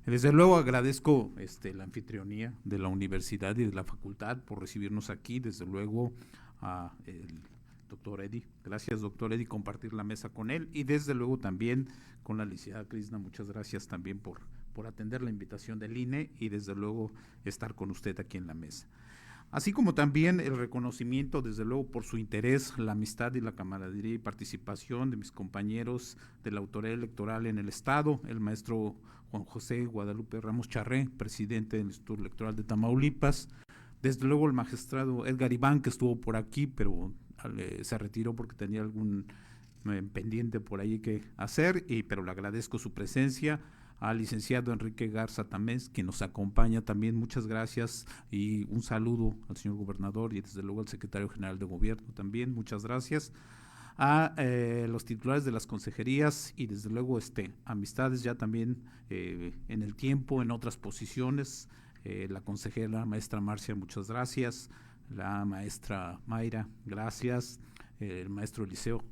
Desde luego agradezco la anfitrionía de la universidad y de la facultad por recibirnos aquí, desde luego a el doctor Eddie. Gracias, doctor Eddie, compartir la mesa con él y desde luego también con la licenciada Krishna. Muchas gracias también por atender la invitación del INE y desde luego estar con usted aquí en la mesa. Así como también el reconocimiento, desde luego, por su interés, la amistad y la camaradería y participación de mis compañeros de la autoridad electoral en el Estado, el maestro Juan José Guadalupe Ramos Charré, presidente del Instituto Electoral de Tamaulipas, desde luego el magistrado Edgar Iván, que estuvo por aquí, pero se retiró porque tenía algún pendiente por ahí que hacer, pero le agradezco su presencia. Al licenciado Enrique Garza Tamés, quien nos acompaña también, muchas gracias, y un saludo al señor gobernador y desde luego al secretario general de gobierno también, muchas gracias. A los titulares de las consejerías y desde luego amistades ya también en el tiempo, en otras posiciones, la consejera maestra Marcia, muchas gracias, la maestra Mayra, gracias, el maestro Eliseo,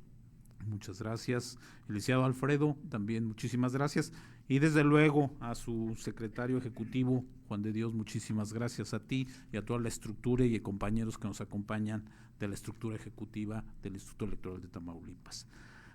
muchas gracias, el licenciado Alfredo, también muchísimas gracias, y desde luego a su secretario ejecutivo, Juan de Dios, muchísimas gracias a ti y a toda la estructura y compañeros que nos acompañan de la estructura ejecutiva del Instituto Electoral de Tamaulipas.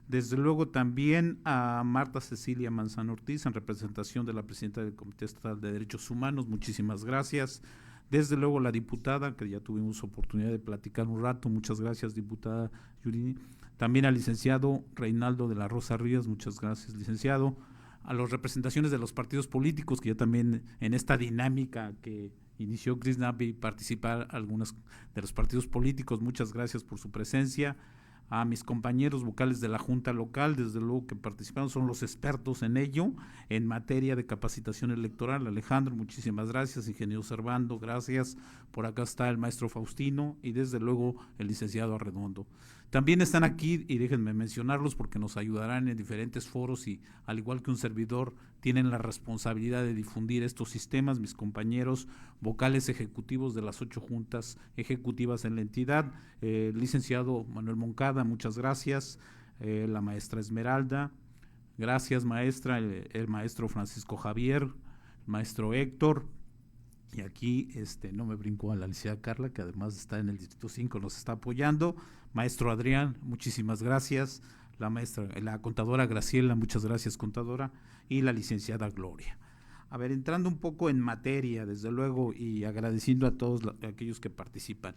Desde luego también a Marta Cecilia Manzano Ortiz, en representación de la presidenta del Comité Estatal de Derechos Humanos, muchísimas gracias. Desde luego la diputada, que ya tuvimos oportunidad de platicar un rato, muchas gracias, diputada Yurini. También al licenciado Reinaldo de la Rosa Ríos, muchas gracias, licenciado. A las representaciones de los partidos políticos, que ya también en esta dinámica que inició Chris Napi, participar algunos de los partidos políticos, muchas gracias por su presencia. A mis compañeros vocales de la Junta Local, desde luego que participaron, son los expertos en ello, en materia de capacitación electoral. Alejandro, muchísimas gracias, ingeniero Servando, gracias. Por acá está el maestro Faustino y desde luego el licenciado Arredondo. También están aquí, y déjenme mencionarlos porque nos ayudarán en diferentes foros y al igual que un servidor, tienen la responsabilidad de difundir estos sistemas, mis compañeros vocales ejecutivos de las 8 juntas ejecutivas en la entidad, licenciado Manuel Moncada, muchas gracias, la maestra Esmeralda, gracias maestra, el maestro Francisco Javier, el maestro Héctor, y aquí no me brinco a la licenciada Carla, que además está en el Distrito 5, nos está apoyando, maestro Adrián, muchísimas gracias, la contadora Graciela, muchas gracias contadora, y la licenciada Gloria. A ver, entrando un poco en materia, desde luego, y agradeciendo a todos aquellos que participan,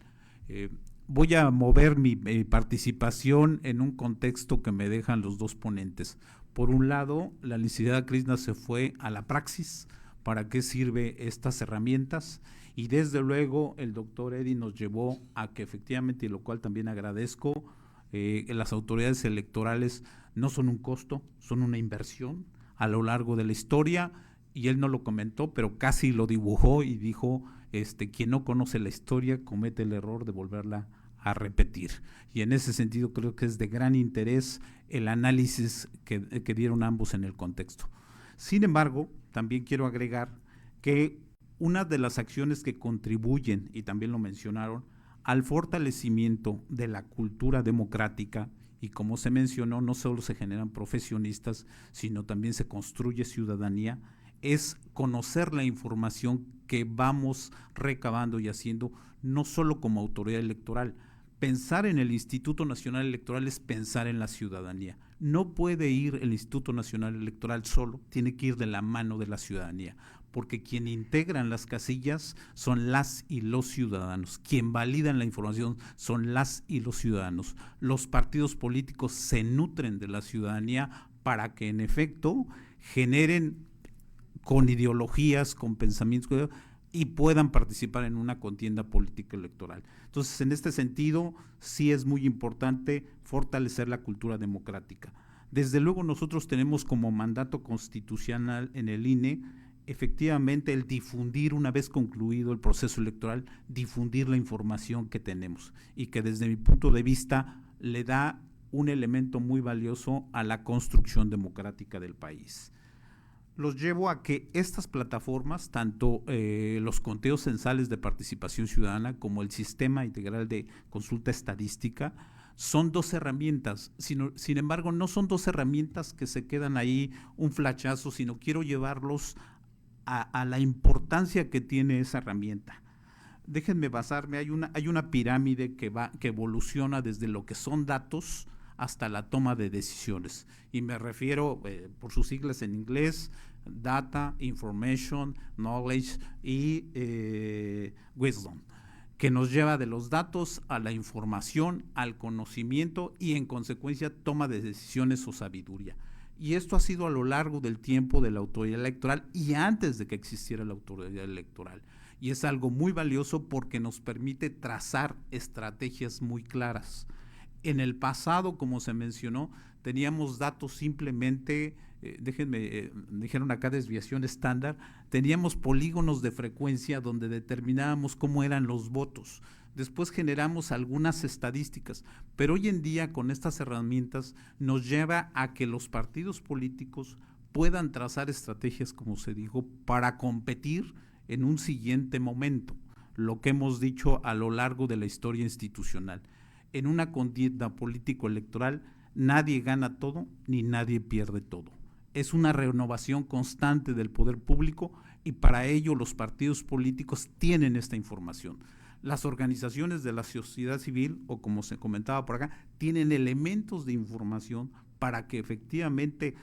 voy a mover mi participación en un contexto que me dejan los dos ponentes. Por un lado, la licenciada Krishna se fue a la praxis, para qué sirve estas herramientas, y desde luego el doctor Eddy nos llevó a que efectivamente, y lo cual también agradezco, las autoridades electorales no son un costo, son una inversión a lo largo de la historia, y él no lo comentó, pero casi lo dibujó y dijo, quien no conoce la historia comete el error de volverla a repetir. Y en ese sentido creo que es de gran interés el análisis que dieron ambos en el contexto. Sin embargo, también quiero agregar que una de las acciones que contribuyen, y también lo mencionaron, al fortalecimiento de la cultura democrática, y como se mencionó, no solo se generan profesionistas, sino también se construye ciudadanía, es conocer la información que vamos recabando y haciendo, no solo como autoridad electoral. Pensar en el Instituto Nacional Electoral es pensar en la ciudadanía. No puede ir el Instituto Nacional Electoral solo, tiene que ir de la mano de la ciudadanía, porque quien integran las casillas son las y los ciudadanos, quien validan la información son las y los ciudadanos. Los partidos políticos se nutren de la ciudadanía para que en efecto generen con ideologías, con pensamientos y puedan participar en una contienda política electoral. Entonces, en este sentido, sí es muy importante fortalecer la cultura democrática. Desde luego, nosotros tenemos como mandato constitucional en el INE, efectivamente, el difundir, una vez concluido el proceso electoral, difundir la información que tenemos y que desde mi punto de vista le da un elemento muy valioso a la construcción democrática del país. Los llevo a que estas plataformas, tanto los conteos censales de participación ciudadana como el sistema integral de consulta estadística, son dos herramientas, sin embargo no son dos herramientas que se quedan ahí un flachazo, sino quiero llevarlos a la importancia que tiene esa herramienta. Déjenme basarme, hay una pirámide que evoluciona desde lo que son datos hasta la toma de decisiones, y me refiero por sus siglas en inglés, Data, Information, Knowledge y Wisdom, que nos lleva de los datos a la información, al conocimiento y en consecuencia toma de decisiones o sabiduría. Y esto ha sido a lo largo del tiempo de la autoridad electoral y antes de que existiera la autoridad electoral. Y es algo muy valioso porque nos permite trazar estrategias muy claras. En el pasado, como se mencionó, teníamos datos simplemente, dijeron acá desviación estándar, teníamos polígonos de frecuencia donde determinábamos cómo eran los votos. Después generamos algunas estadísticas, pero hoy en día con estas herramientas nos lleva a que los partidos políticos puedan trazar estrategias, como se dijo, para competir en un siguiente momento, lo que hemos dicho a lo largo de la historia institucional. En una contienda político-electoral nadie gana todo ni nadie pierde todo. Es una renovación constante del poder público y para ello los partidos políticos tienen esta información. Las organizaciones de la sociedad civil, o como se comentaba por acá, tienen elementos de información para que efectivamente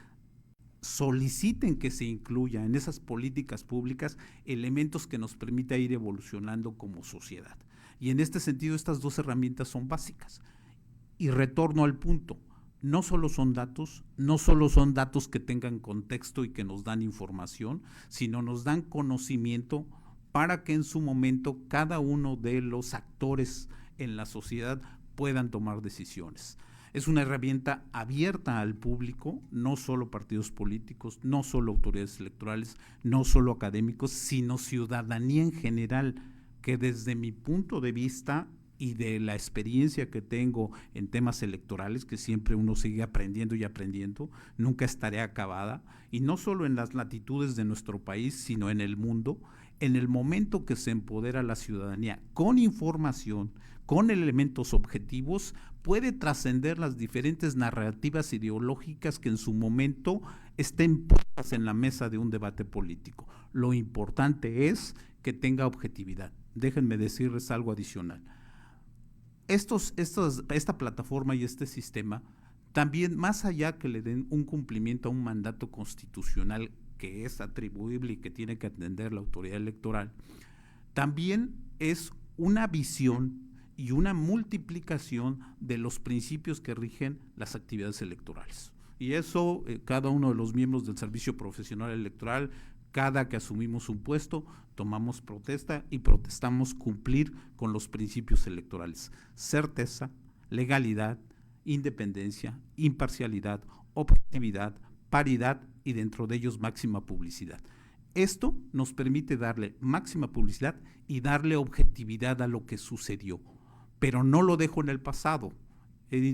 soliciten que se incluya en esas políticas públicas elementos que nos permita ir evolucionando como sociedad. Y en este sentido estas dos herramientas son básicas. Y retorno al punto, no solo son datos que tengan contexto y que nos dan información, sino nos dan conocimiento para que en su momento cada uno de los actores en la sociedad puedan tomar decisiones. Es una herramienta abierta al público, no solo partidos políticos, no solo autoridades electorales, no solo académicos, sino ciudadanía en general, que desde mi punto de vista y de la experiencia que tengo en temas electorales, que siempre uno sigue aprendiendo y aprendiendo, nunca estaré acabada, y no solo en las latitudes de nuestro país, sino en el mundo. En el momento que se empodera la ciudadanía con información, con elementos objetivos, puede trascender las diferentes narrativas ideológicas que en su momento estén puestas en la mesa de un debate político. Lo importante es que tenga objetividad. Déjenme decirles algo adicional. Esta plataforma y este sistema, también más allá que le den un cumplimiento a un mandato constitucional que es atribuible y que tiene que atender la autoridad electoral, también es una visión y una multiplicación de los principios que rigen las actividades electorales. Y eso cada uno de los miembros del Servicio Profesional Electoral, cada que asumimos un puesto, tomamos protesta y protestamos cumplir con los principios electorales: certeza, legalidad, independencia, imparcialidad, objetividad, paridad y dentro de ellos máxima publicidad. Esto nos permite darle máxima publicidad y darle objetividad a lo que sucedió, pero no lo dejo en el pasado.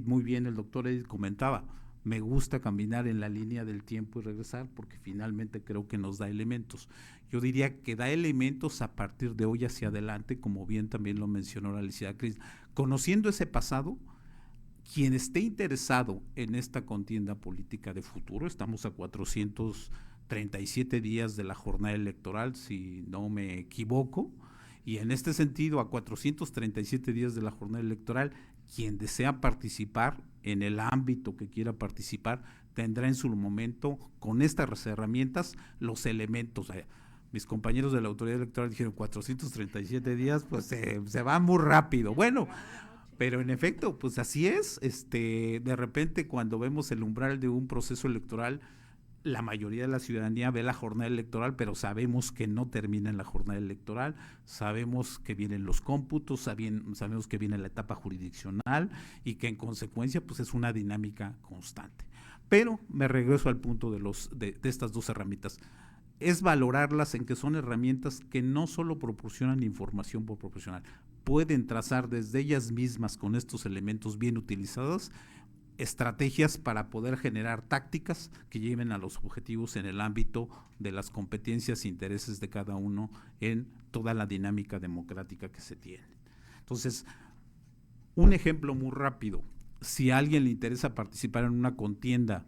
Muy bien, el doctor Edith comentaba, me gusta caminar en la línea del tiempo y regresar porque finalmente creo que nos da elementos. Yo diría que da elementos a partir de hoy hacia adelante, como bien también lo mencionó la licenciada Cris. Conociendo ese pasado, quien esté interesado en esta contienda política de futuro, estamos a 437 días de la jornada electoral, si no me equivoco, y en este sentido, a 437 días de la jornada electoral, quien desea participar en el ámbito que quiera participar, tendrá en su momento, con estas herramientas, los elementos. Mis compañeros de la autoridad electoral dijeron 437 días, pues se va muy rápido. Bueno, pero en efecto, pues así es. De repente cuando vemos el umbral de un proceso electoral, la mayoría de la ciudadanía ve la jornada electoral, pero sabemos que no termina en la jornada electoral, sabemos que vienen los cómputos, sabemos que viene la etapa jurisdiccional y que en consecuencia pues es una dinámica constante. Pero me regreso al punto de estas dos herramientas. Es valorarlas en que son herramientas que no solo proporcionan información por proporcionar, pueden trazar desde ellas mismas con estos elementos bien utilizados estrategias para poder generar tácticas que lleven a los objetivos en el ámbito de las competencias e intereses de cada uno en toda la dinámica democrática que se tiene. Entonces, un ejemplo muy rápido, si a alguien le interesa participar en una contienda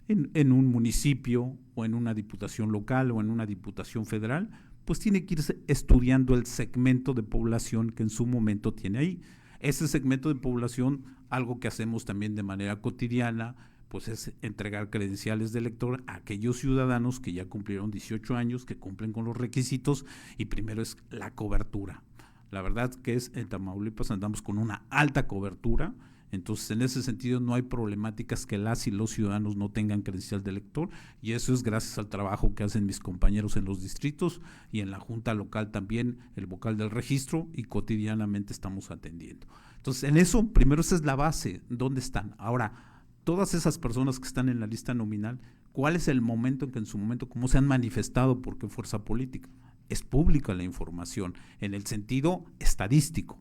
en un municipio o en una diputación local o en una diputación federal, pues tiene que ir estudiando el segmento de población que en su momento tiene ahí. Ese segmento de población, algo que hacemos también de manera cotidiana, pues es entregar credenciales de elector a aquellos ciudadanos que ya cumplieron 18 años, que cumplen con los requisitos, y primero es la cobertura. La verdad que en Tamaulipas andamos con una alta cobertura Entonces, en ese sentido, no hay problemáticas que las y los ciudadanos no tengan credencial de elector, y eso es gracias al trabajo que hacen mis compañeros en los distritos y en la junta local también, el vocal del registro, y cotidianamente estamos atendiendo. Entonces, en eso, primero esa es la base, ¿dónde están? Ahora, todas esas personas que están en la lista nominal, ¿cuál es el momento en que en su momento, cómo se han manifestado, por qué fuerza política? Es pública la información, en el sentido estadístico.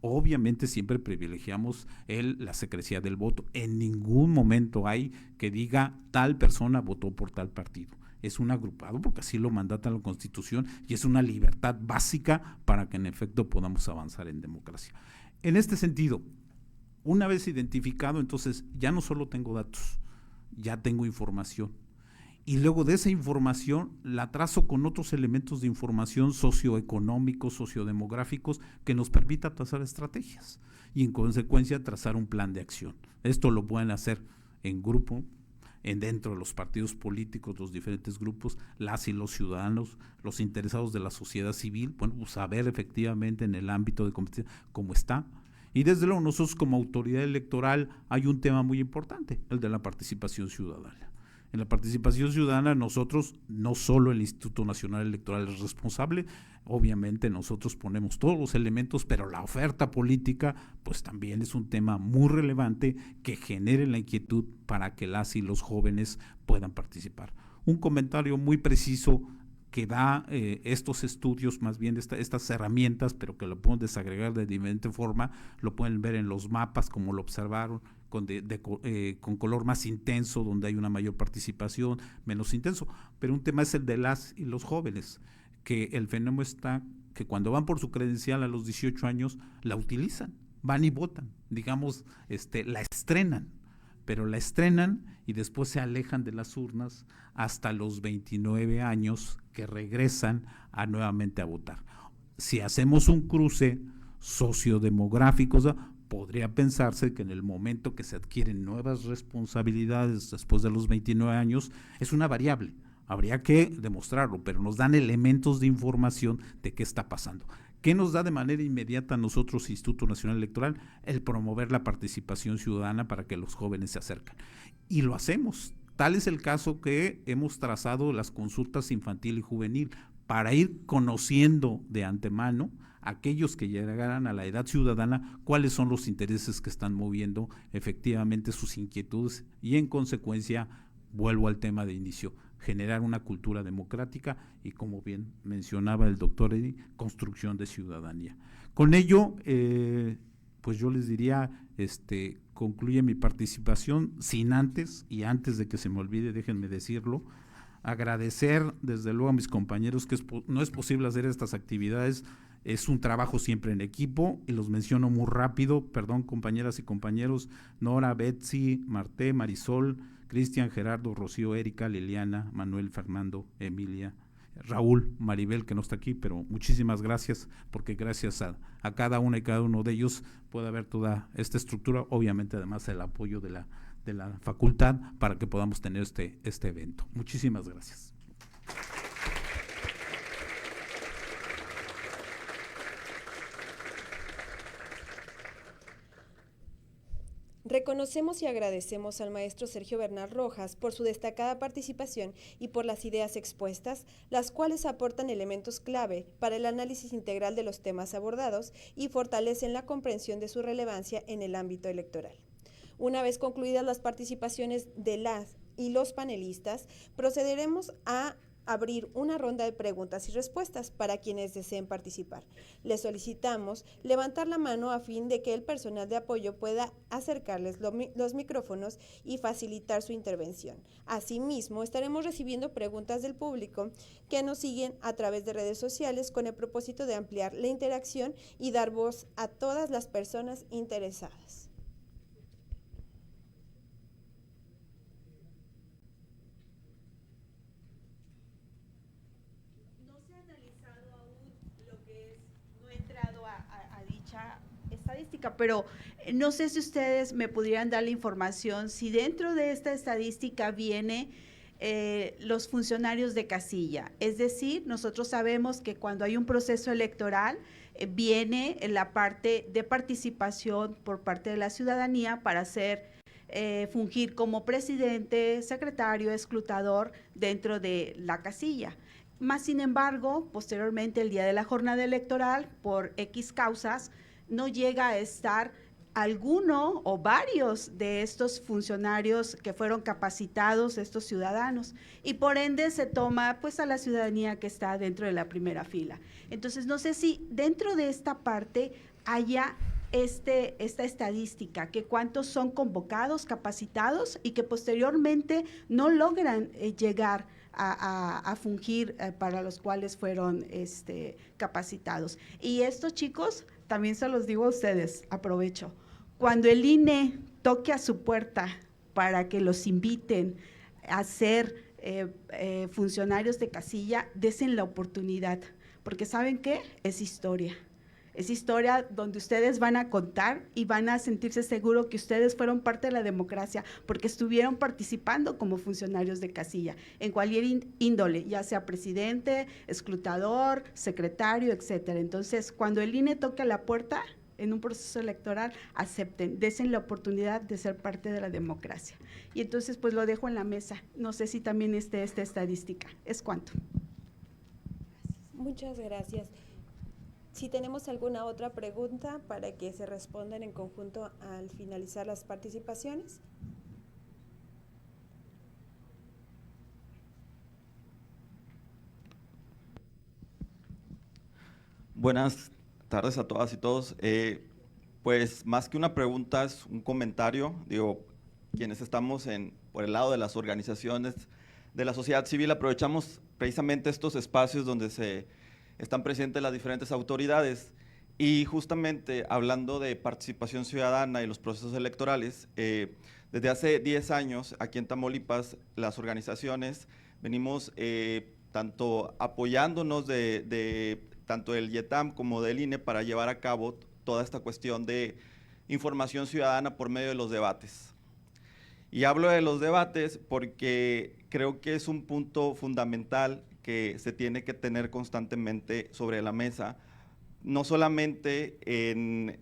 Obviamente siempre privilegiamos la secrecía del voto. En ningún momento hay que diga tal persona votó por tal partido. Es un agrupado porque así lo mandata la Constitución y es una libertad básica para que en efecto podamos avanzar en democracia. En este sentido, una vez identificado, entonces ya no solo tengo datos, ya tengo información. Y luego de esa información la trazo con otros elementos de información socioeconómicos, sociodemográficos, que nos permita trazar estrategias y en consecuencia trazar un plan de acción. Esto lo pueden hacer en grupo, dentro de los partidos políticos, los diferentes grupos, las y los ciudadanos, los interesados de la sociedad civil, bueno, pues saber efectivamente en el ámbito de competencia cómo está. Y desde luego nosotros como autoridad electoral hay un tema muy importante, el de la participación ciudadana. En la participación ciudadana nosotros, no solo el Instituto Nacional Electoral es responsable, obviamente nosotros ponemos todos los elementos, pero la oferta política pues también es un tema muy relevante que genere la inquietud para que las y los jóvenes puedan participar. Un comentario muy preciso que da estos estudios, más bien estas herramientas, pero que lo pueden desagregar de diferente forma, lo pueden ver en los mapas como lo observaron, con color más intenso, donde hay una mayor participación, menos intenso, pero un tema es el de las y los jóvenes, que el fenómeno está que cuando van por su credencial a los 18 años, la utilizan, van y votan, digamos, la estrenan, pero la estrenan y después se alejan de las urnas hasta los 29 años que regresan nuevamente a votar. Si hacemos un cruce sociodemográfico, podría pensarse que en el momento que se adquieren nuevas responsabilidades después de los 29 años, es una variable. Habría que demostrarlo, pero nos dan elementos de información de qué está pasando. ¿Qué nos da de manera inmediata a nosotros, Instituto Nacional Electoral? El promover la participación ciudadana para que los jóvenes se acerquen. Y lo hacemos. Tal es el caso que hemos trazado las consultas infantil y juvenil para ir conociendo de antemano aquellos que llegaran a la edad ciudadana, cuáles son los intereses que están moviendo efectivamente sus inquietudes y en consecuencia, vuelvo al tema de inicio, generar una cultura democrática y, como bien mencionaba el doctor Eddy, construcción de ciudadanía. Con ello, pues yo les diría, concluye mi participación sin antes, y antes de que se me olvide, déjenme decirlo, agradecer desde luego a mis compañeros que no es posible hacer estas actividades. Es un trabajo siempre en equipo y los menciono muy rápido, perdón compañeras y compañeros, Nora, Betsy, Marté, Marisol, Cristian, Gerardo, Rocío, Erika, Liliana, Manuel, Fernando, Emilia, Raúl, Maribel, que no está aquí, pero muchísimas gracias, porque gracias a cada una y cada uno de ellos puede haber toda esta estructura, obviamente además el apoyo de la facultad para que podamos tener este evento. Muchísimas gracias.
Reconocemos y agradecemos al maestro Sergio Bernal Rojas por su destacada participación y por las ideas expuestas, las cuales aportan elementos clave para el análisis integral de los temas abordados y fortalecen la comprensión de su relevancia en el ámbito electoral. Una vez concluidas las participaciones de las y los panelistas, procederemos a abrir una ronda de preguntas y respuestas para quienes deseen participar. Les solicitamos levantar la mano a fin de que el personal de apoyo pueda acercarles los micrófonos y facilitar su intervención. Asimismo, estaremos recibiendo preguntas del público que nos siguen a través de redes sociales con el propósito de ampliar la interacción y dar voz a todas las personas interesadas.
Estadística, pero no sé si ustedes me pudieran dar la información si dentro de esta estadística viene los funcionarios de casilla. Es decir, nosotros sabemos que cuando hay un proceso electoral, viene la parte de participación por parte de la ciudadanía para fungir como presidente, secretario, escrutador dentro de la casilla. Más sin embargo, posteriormente, el día de la jornada electoral, por X causas, no llega a estar alguno o varios de estos funcionarios que fueron capacitados, estos ciudadanos, y por ende se toma pues a la ciudadanía que está dentro de la primera fila. Entonces, no sé si dentro de esta parte haya esta estadística, que cuántos son convocados, capacitados y que posteriormente no logran llegar a fungir para los cuales fueron capacitados. Y estos chicos, también se los digo a ustedes, aprovecho, cuando el INE toque a su puerta para que los inviten a ser funcionarios de casilla, desen la oportunidad, porque ¿saben qué? Es historia. Es historia donde ustedes van a contar y van a sentirse seguros que ustedes fueron parte de la democracia porque estuvieron participando como funcionarios de casilla en cualquier índole, ya sea presidente, escrutador, secretario, etcétera. Entonces, cuando el INE toque a la puerta en un proceso electoral, acepten, desen la oportunidad de ser parte de la democracia. Y entonces, pues lo dejo en la mesa. No sé si también esta estadística. ¿Es cuánto?
Muchas gracias. Si tenemos alguna otra pregunta para que se respondan en conjunto al finalizar las participaciones.
Buenas tardes a todas y todos. Pues más que una pregunta es un comentario. Digo, quienes estamos por el lado de las organizaciones de la sociedad civil aprovechamos precisamente estos espacios donde están presentes las diferentes autoridades y justamente hablando de participación ciudadana y los procesos electorales, desde hace 10 años aquí en Tamaulipas las organizaciones venimos tanto apoyándonos de tanto del YETAM como del INE para llevar a cabo toda esta cuestión de información ciudadana por medio de los debates. Y hablo de los debates porque creo que es un punto fundamental que se tiene que tener constantemente sobre la mesa, no solamente en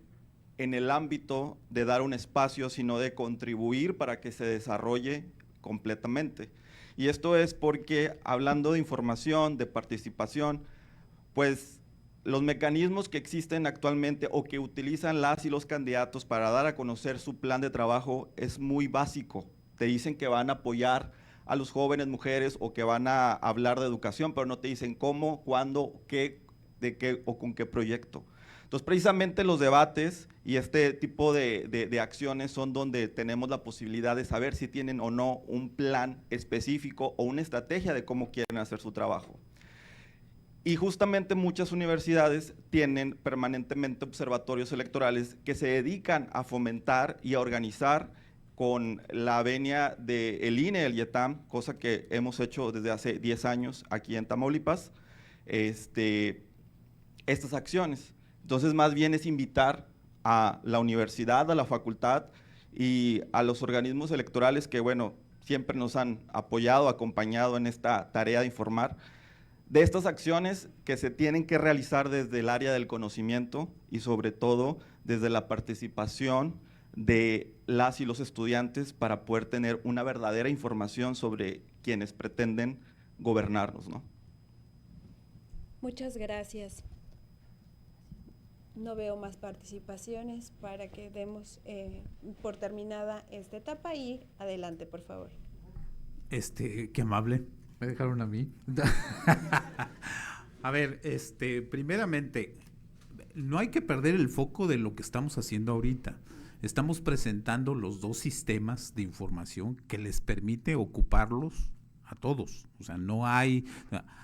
el ámbito de dar un espacio, sino de contribuir para que se desarrolle completamente. Y esto es porque, hablando de información, de participación, pues los mecanismos que existen actualmente o que utilizan las y los candidatos para dar a conocer su plan de trabajo es muy básico. Te dicen que van a apoyar a los jóvenes, mujeres o que van a hablar de educación, pero no te dicen cómo, cuándo, qué, de qué o con qué proyecto. Entonces, precisamente los debates y este tipo de acciones son donde tenemos la posibilidad de saber si tienen o no un plan específico o una estrategia de cómo quieren hacer su trabajo. Y justamente muchas universidades tienen permanentemente observatorios electorales que se dedican a fomentar y a organizar con la venia del INE, el YETAM, cosa que hemos hecho desde hace 10 años aquí en Tamaulipas, estas acciones. Entonces, más bien es invitar a la universidad, a la facultad y a los organismos electorales que, bueno, siempre nos han apoyado, acompañado en esta tarea de informar, de estas acciones que se tienen que realizar desde el área del conocimiento y sobre todo desde la participación de las y los estudiantes para poder tener una verdadera información sobre quienes pretenden gobernarnos, ¿no?
Muchas gracias. No veo más participaciones para que demos por terminada esta etapa y adelante, por favor.
Qué amable. ¿Me dejaron a mí? A ver, primeramente, no hay que perder el foco de lo que estamos haciendo ahorita. Estamos presentando los dos sistemas de información que les permite ocuparlos a todos. O sea, no hay...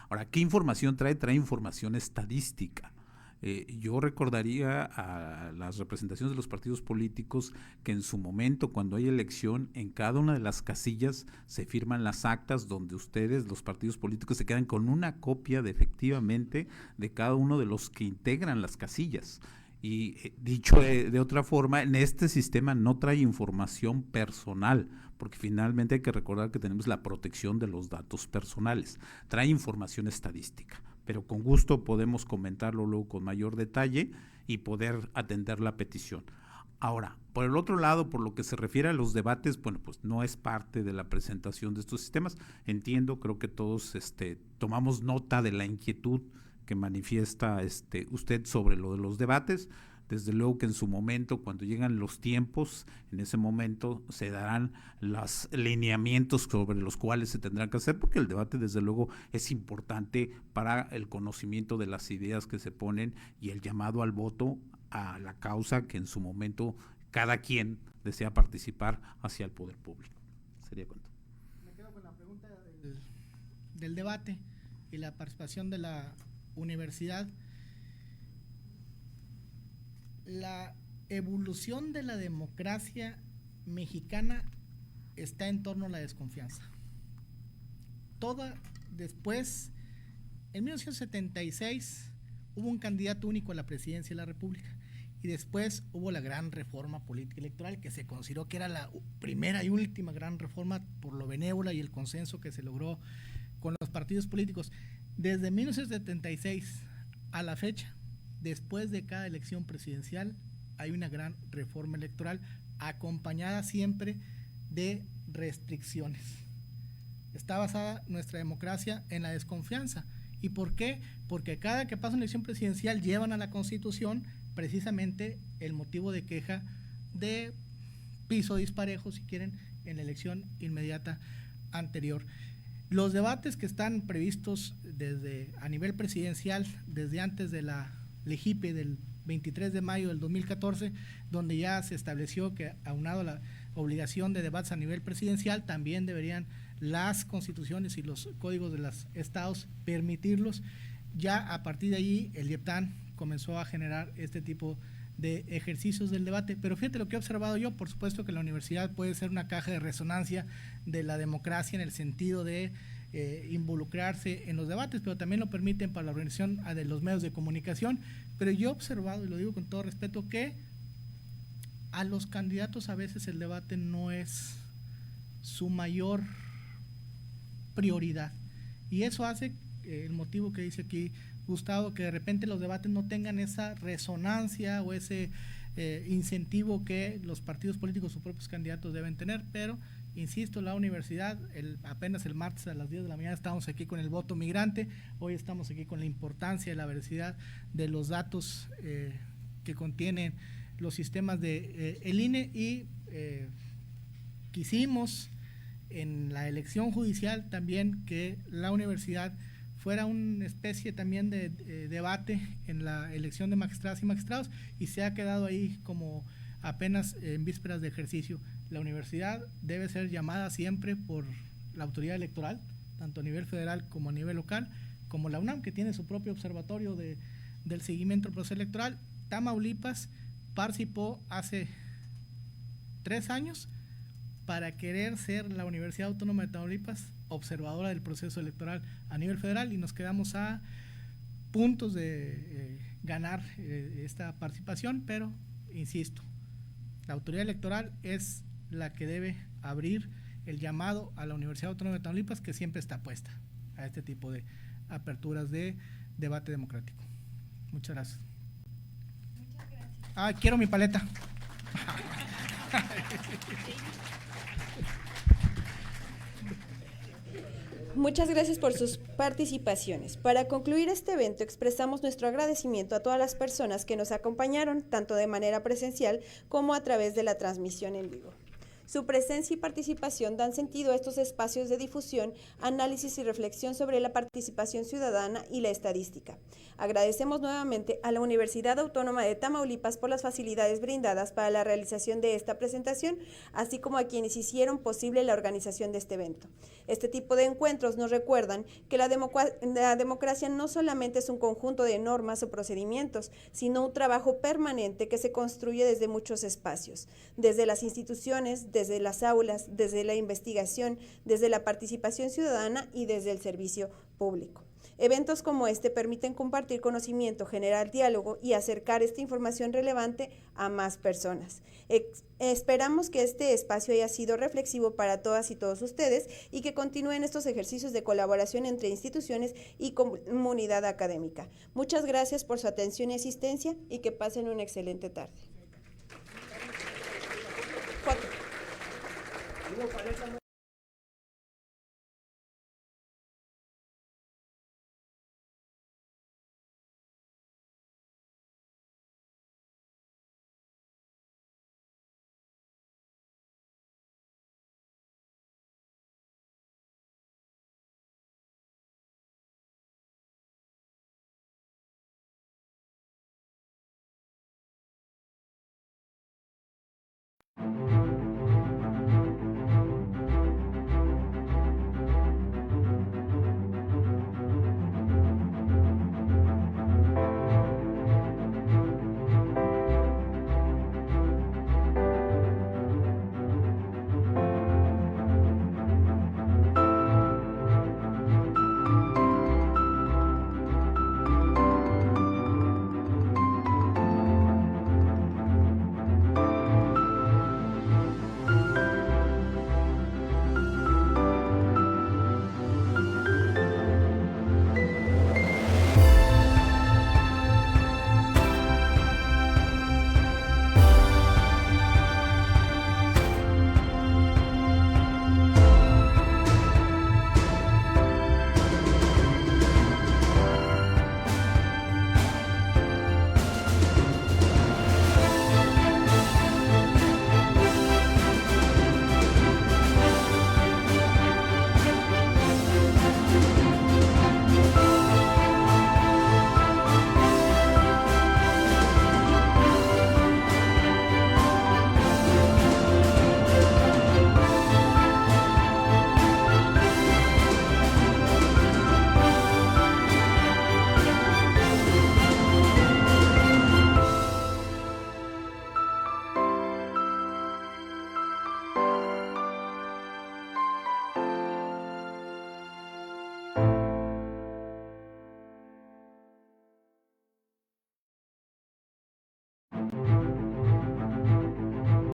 Ahora, ¿qué información trae? Trae información estadística. Yo recordaría a las representaciones de los partidos políticos que en su momento, cuando hay elección, en cada una de las casillas se firman las actas donde ustedes, los partidos políticos, se quedan con una copia efectivamente de cada uno de los que integran las casillas. Y dicho de otra forma, en este sistema no trae información personal, porque finalmente hay que recordar que tenemos la protección de los datos personales. Trae información estadística. pero con gusto podemos comentarlo luego con mayor detalle y poder atender la petición. Ahora, por el otro lado, por lo que se refiere a los debates, bueno, pues no es parte de la presentación de estos sistemas. Entiendo, creo que todos tomamos nota de la inquietud que manifiesta usted sobre lo de los debates. Desde luego que en su momento, cuando llegan los tiempos, en ese momento se darán los lineamientos sobre los cuales se tendrán que hacer, porque el debate desde luego es importante para el conocimiento de las ideas que se ponen y el llamado al voto a la causa que en su momento cada quien desea participar hacia el poder público. Sería cuánto.
Me quedo con la pregunta del debate y la participación de la universidad. La evolución de la democracia mexicana está en torno a la desconfianza. Después, en 1976, hubo un candidato único a la presidencia de la República. Y después hubo la gran reforma política electoral, que se consideró que era la primera y última gran reforma por lo benévola y el consenso que se logró con los partidos políticos. Desde 1976 a la fecha, después de cada elección presidencial, hay una gran reforma electoral acompañada siempre de restricciones. Está basada nuestra democracia en la desconfianza. ¿Y por qué? Porque cada que pasa una elección presidencial llevan a la Constitución precisamente el motivo de queja de piso disparejo, si quieren, en la elección inmediata anterior. Los debates que están previstos a nivel presidencial, desde antes de la LEGIPE del 23 de mayo del 2014, donde ya se estableció que, aunado a la obligación de debates a nivel presidencial, también deberían las constituciones y los códigos de los estados permitirlos. Ya a partir de allí el IEPTAN comenzó a generar este tipo de ejercicios del debate, pero fíjate lo que he observado yo. Por supuesto que la universidad puede ser una caja de resonancia de la democracia en el sentido de involucrarse en los debates, pero también lo permiten para la organización de los medios de comunicación. Pero yo he observado, y lo digo con todo respeto, que a los candidatos a veces el debate no es su mayor prioridad, y eso hace el motivo que dice aquí Gustavo, que de repente los debates no tengan esa resonancia o ese incentivo que los partidos políticos, sus propios candidatos deben tener. Pero insisto, la universidad, apenas el martes a las 10 de la mañana estábamos aquí con el voto migrante, hoy estamos aquí con la importancia y la veracidad de los datos que contienen los sistemas de el INE, y quisimos en la elección judicial también que la universidad fuera una especie también de debate en la elección de magistradas y magistrados, y se ha quedado ahí como apenas en vísperas de ejercicio. La universidad debe ser llamada siempre por la autoridad electoral, tanto a nivel federal como a nivel local, como la UNAM, que tiene su propio observatorio del seguimiento del proceso electoral. Tamaulipas participó hace 3 años para querer ser la Universidad Autónoma de Tamaulipas observadora del proceso electoral a nivel federal, y nos quedamos a puntos de ganar esta participación. Pero insisto, la autoridad electoral es la que debe abrir el llamado a la Universidad Autónoma de Tamaulipas, que siempre está puesta a este tipo de aperturas de debate democrático. Muchas gracias.
Muchas gracias.
Quiero mi paleta.
Muchas gracias por sus participaciones. Para concluir este evento, expresamos nuestro agradecimiento a todas las personas que nos acompañaron, tanto de manera presencial como a través de la transmisión en vivo. Su presencia y participación dan sentido a estos espacios de difusión, análisis y reflexión sobre la participación ciudadana y la estadística. Agradecemos nuevamente a la Universidad Autónoma de Tamaulipas por las facilidades brindadas para la realización de esta presentación, así como a quienes hicieron posible la organización de este evento. Este tipo de encuentros nos recuerdan que la democracia no solamente es un conjunto de normas o procedimientos, sino un trabajo permanente que se construye desde muchos espacios, desde las instituciones, desde las aulas, desde la investigación, desde la participación ciudadana y desde el servicio público. Eventos como este permiten compartir conocimiento, generar diálogo y acercar esta información relevante a más personas. Esperamos que este espacio haya sido reflexivo para todas y todos ustedes y que continúen estos ejercicios de colaboración entre instituciones y comunidad académica. Muchas gracias por su atención y asistencia y que pasen una excelente tarde.